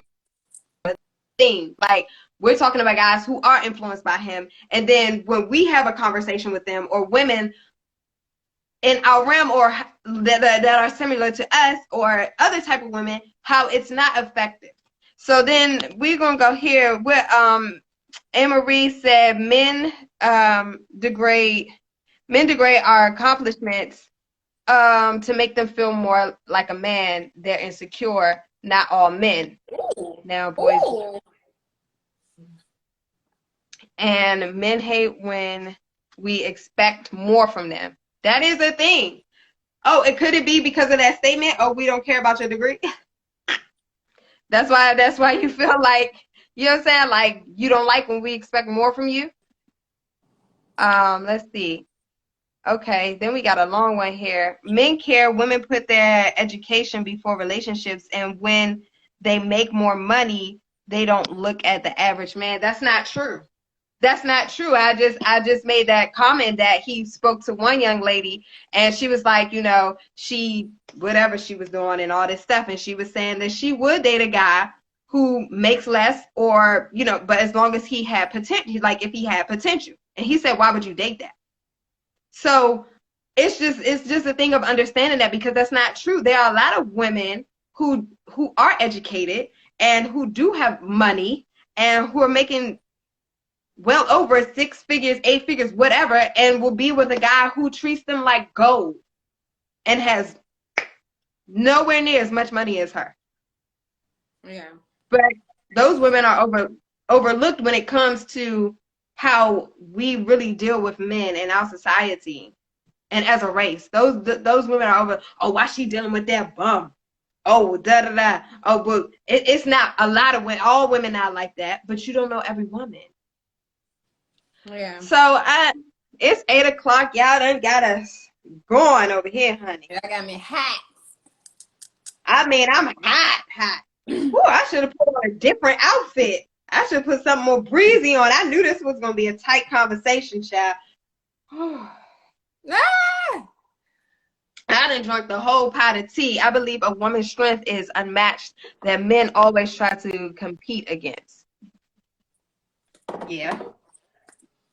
B: thing. Like, we're talking about guys who are influenced by him. And then when we have a conversation with them, or women in our realm, or that are similar to us, or other type of women, how it's not effective. So then we're gonna go here with Anne Marie said degrade our accomplishments to make them feel more like a man. They're insecure. Not all men.
C: Ooh.
B: Now boys.
C: Ooh.
B: And men hate when we expect more from them. That is a thing. Oh, could it be because of that statement? Oh, we don't care about your degree. That's why you feel like, you know what I'm saying? Like, you don't like when we expect more from you. Let's see. Okay, then we got a long one here. Men care, women put their education before relationships, and when they make more money, they don't look at the average man. That's not true. That's not true. I just made that comment that he spoke to one young lady, and she was like, you know, she, whatever she was doing and all this stuff, and she was saying that she would date a guy who makes less, or, you know, but as long as he had potential, like if he had potential. And he said, why would you date that? So it's just a thing of understanding that, because that's not true. There are a lot of women who are educated and who do have money and who are making well over 6 figures, 8 figures, whatever, and will be with a guy who treats them like gold and has nowhere near as much money as her.
C: Yeah.
B: But those women are overlooked when it comes to how we really deal with men in our society and as a race. Those women are over. Oh, why she dealing with that bum? Oh, da da da. Oh, well, it's not a lot of women. All women not like that, but you don't know every woman.
C: Yeah.
B: So it's 8 o'clock. Y'all done got us going over here, honey.
C: Y'all got me hot.
B: I mean, I'm hot. Ooh, I should have put on a different outfit. I should put something more breezy on. I knew this was gonna be a tight conversation, child.
C: Ah!
B: I done drunk the whole pot of tea. I believe a woman's strength is unmatched, that men always try to compete against. Yeah.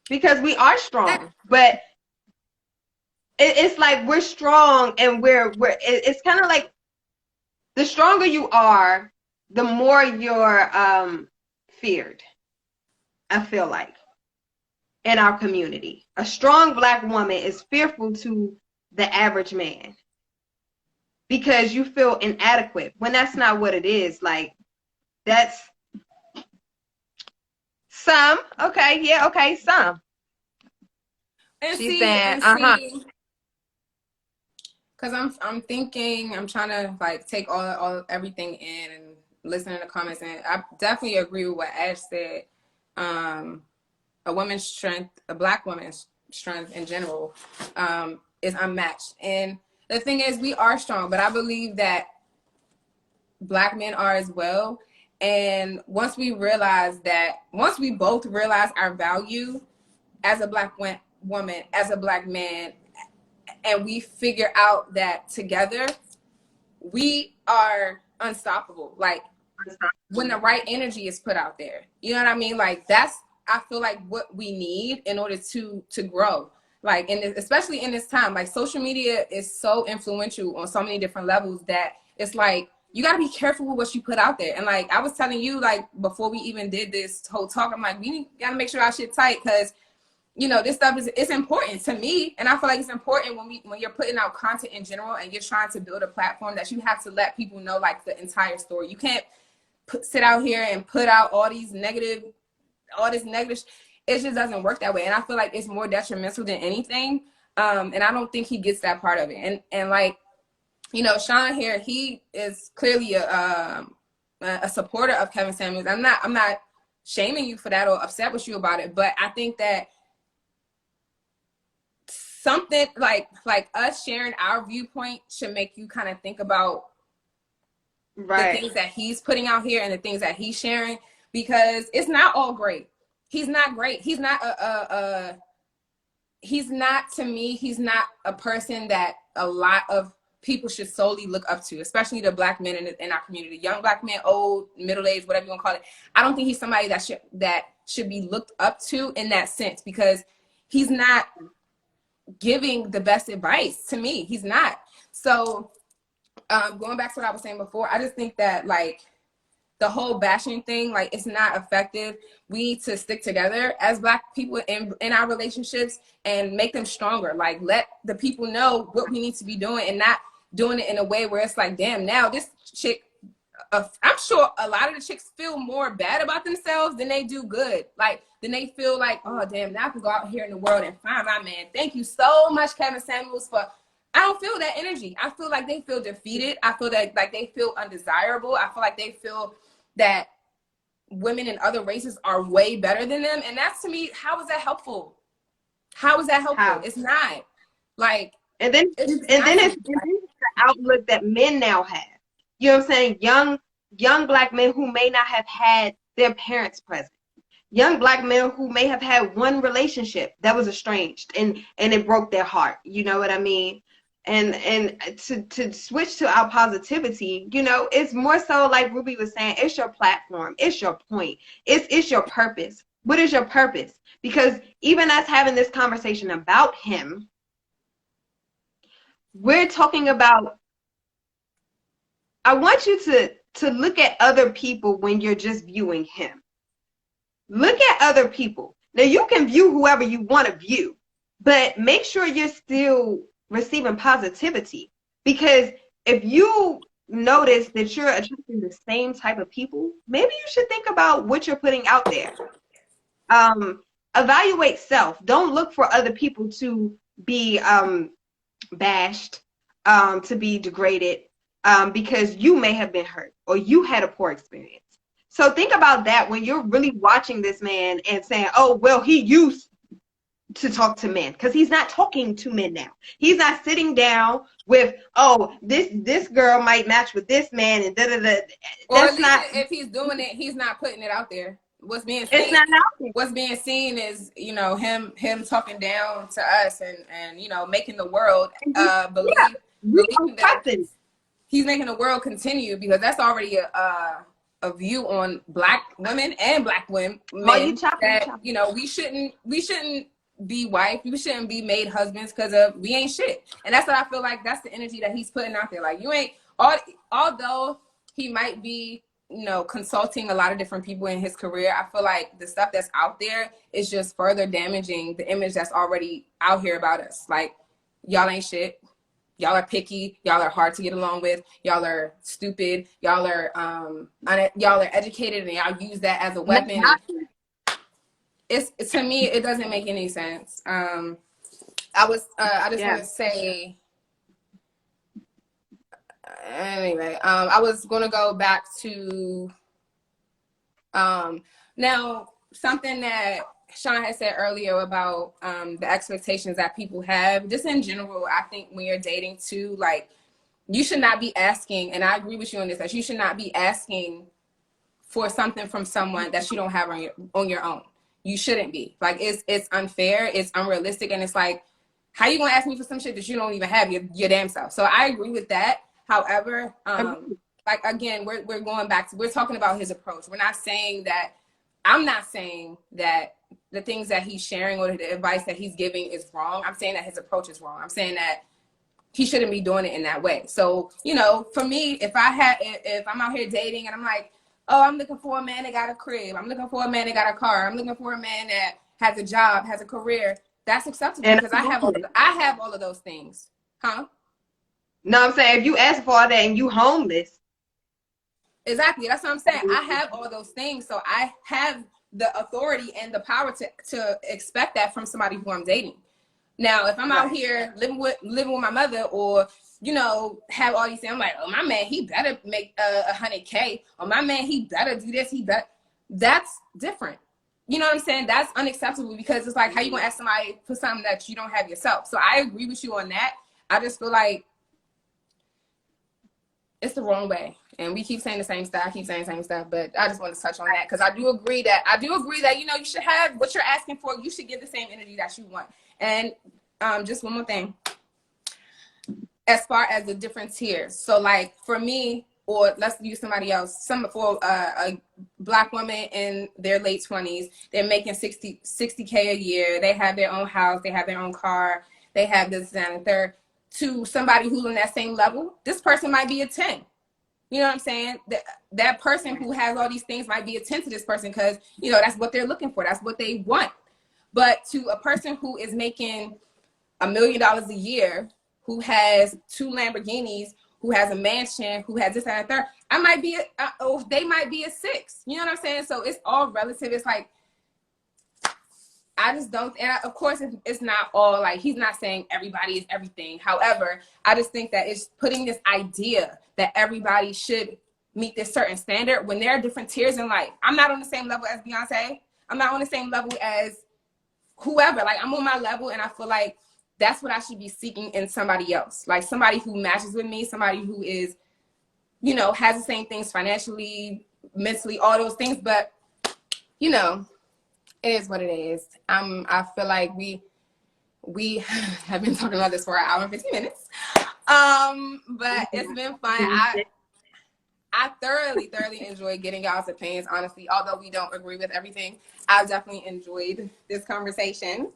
B: Because we are strong, but it's like we're strong, and it's kind of like the stronger you are, the more you're feared, I feel like, in our community. A strong Black woman is fearful to the average man because you feel inadequate, when that's not what it is. Like, that's some. Okay, yeah, okay, some.
C: And
B: She's
C: see,
B: saying,
C: because I'm thinking, I'm trying to like take all everything in and listen to the comments, and I definitely agree with what Ash said. A woman's strength, a Black woman's strength in general, is unmatched. And the thing is, we are strong, but I believe that Black men are as well. And once we both realize our value as a Black woman, as a Black man, and we figure out that together we are unstoppable. Like, when the right energy is put out there, you know what I mean? Like, that's, I feel like, what we need in order to grow. Like, especially in this time, like, social media is so influential on so many different levels that it's like, you got to be careful with what you put out there. And like I was telling you, like, before we even did this whole talk, I'm like, we got to make sure our shit tight, because you know, this stuff it's important to me, and I feel like it's important when you're putting out content in general and you're trying to build a platform, that you have to let people know like the entire story. You can't sit out here and put out all this negative. It just doesn't work that way, and I feel like it's more detrimental than anything. And I don't think he gets that part of it. And like, you know, Sean here, he is clearly a supporter of Kevin Samuels. I'm not shaming you for that or upset with you about it, but I think that something like us sharing our viewpoint should make you kind of think about the things that he's putting out here and the things that he's sharing, because it's not all great. He's not great. He's not to me, he's not a person that a lot of people should solely look up to, especially the Black men in our community, young Black men, old, middle-aged, whatever you want to call it. I don't think he's somebody that should be looked up to in that sense, because he's not giving the best advice to me. He's not. So going back to what I was saying before, I just think that like the whole bashing thing, like, it's not effective. We need to stick together as Black people in our relationships and make them stronger. Like, let the people know what we need to be doing, and not doing it in a way where it's like, damn, now this chick, I'm sure a lot of the chicks feel more bad about themselves than they do good. Like, then they feel like, oh, damn, now I can go out here in the world and find my man. Thank you so much, Kevin Samuels, for... I don't feel that energy. I feel like they feel defeated. I feel that like they feel undesirable. I feel like they feel that women in other races are way better than them. And that's, to me, how is that helpful? How is that helpful?
B: How?
C: It's not. Like,
B: and then it's the outlook that men now have. You know what I'm saying? Young Black men who may not have had their parents present. Young Black men who may have had one relationship that was estranged and it broke their heart. You know what I mean? And to switch to our positivity, you know, it's more so like Ruby was saying, it's your platform, it's your point, it's your purpose. What is your purpose? Because even us having this conversation about him, we're talking about, I want you to look at other people when you're just viewing him. Look at other people. Now, you can view whoever you want to view, but make sure you're still receiving positivity. Because if you notice that you're attracting the same type of people, maybe you should think about what you're putting out there. Evaluate self. Don't look for other people to be bashed, to be degraded, because you may have been hurt or you had a poor experience. So think about that when you're really watching this man and saying, oh, well, he used to talk to men, because he's not talking to men now. He's not sitting down with, oh, this girl might match with this man and da-da-da.
C: Or at least if he's doing it, he's not putting it out there. What's being seen,
B: it's not out there.
C: What's being seen is, you know, him talking down to us and you know, making the world believe that he's making the world continue, because that's already a view on Black women and Black men that, you know, we shouldn't be wife, we shouldn't be made husbands, because of we ain't shit. And that's what I feel like, that's the energy that he's putting out there. Like, you ain't, although he might be, you know, consulting a lot of different people in his career, I feel like the stuff that's out there is just further damaging the image that's already out here about us. Like, y'all ain't shit. Y'all are picky. Y'all are hard to get along with. Y'all are stupid. Y'all are educated, and y'all use that as a weapon. It's, to me, it doesn't make any sense. I just want to say, anyway, I was going to go back to now something that Sean had said earlier about the expectations that people have. Just in general, I think when you're dating too, like, you should not be asking, and I agree with you on this, that you should not be asking for something from someone that you don't have on your own. You shouldn't be. Like, it's unfair, it's unrealistic, and it's like, how you gonna ask me for some shit that you don't even have your damn self? So I agree with that. However, like, again, we're going back to, we're talking about his approach. We're not saying that, I'm not saying that the things that he's sharing or the advice that he's giving is wrong. I'm saying that his approach is wrong. I'm saying that he shouldn't be doing it in that way. So, you know, for me, if I'm out here dating and I'm like, oh, I'm looking for a man that got a crib, I'm looking for a man that got a car, I'm looking for a man that has a job, has a career, that's acceptable, because I have all of those things. Huh?
B: No, I'm saying, if you ask for all that and you homeless.
C: Exactly. That's what I'm saying. I have all those things, so I have the authority and the power to expect that from somebody who I'm dating. Now, if I'm out here living with my mother, or, you know, have all these things, I'm like, oh, my man, he better make $100K, or my man, he better do this, that's different. You know what I'm saying? That's unacceptable, because it's like, how you gonna ask somebody for something that you don't have yourself? So I agree with you on that. I just feel like it's the wrong way. And we keep saying the same stuff. I keep saying the same stuff, but I just want to touch on that, because I do agree that, you know, you should have what you're asking for. You should give the same energy that you want. And just one more thing. as far as the different tiers. So like for me, or let's use somebody else, for a Black woman in their late 20s, they're making 60K a year. They have their own house, they have their own car, they have this and third. To somebody who's on that same level, this person might be a 10. You know what I'm saying? That person who has all these things might be a 10 to this person because, you know, that's what they're looking for. That's what they want. But to a person who is making $1 million a year, who has 2 Lamborghinis, who has a mansion, who has this and that, I might be, or they might be a 6. You know what I'm saying? So it's all relative. It's like, I just don't, and of course, it's not all like, he's not saying everybody is everything. However, I just think that it's putting this idea that everybody should meet this certain standard when there are different tiers in life. I'm not on the same level as Beyonce. I'm not on the same level as whoever. Like, I'm on my level, and I feel like that's what I should be seeking in somebody else. Like somebody who matches with me, somebody who is, you know, has the same things financially, mentally, all those things. But, you know, it is what it is. I feel like we have been talking about this for an hour and 15 minutes. But it's been fun. I thoroughly enjoyed getting y'all's opinions, honestly. Although we don't agree with everything, I definitely enjoyed this conversation.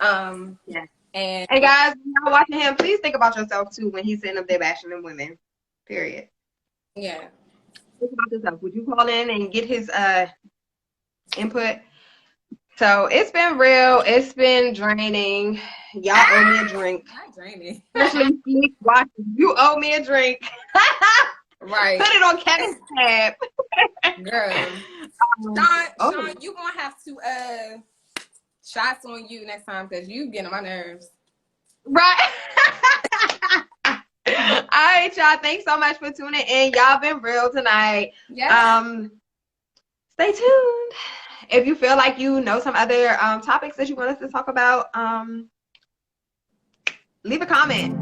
B: Yeah.
C: And
B: guys, when y'all watching him, please think about yourself too when he's sitting up there bashing them women. Period.
C: Yeah.
B: Think about yourself. Would you call in and get his input? So it's been real. It's been draining. Y'all owe me a drink.
C: Not draining.
B: Especially me watching. You owe me a drink.
C: Right.
B: Put it on Kevin's tab.
C: Girl. Sean, you gonna have to shots on you next time because you getting on my nerves.
B: Right. All right, y'all. Thanks so much for tuning in. Y'all been real tonight.
C: Yeah.
B: Stay tuned. If you feel like you know some other topics that you want us to talk about, leave a comment.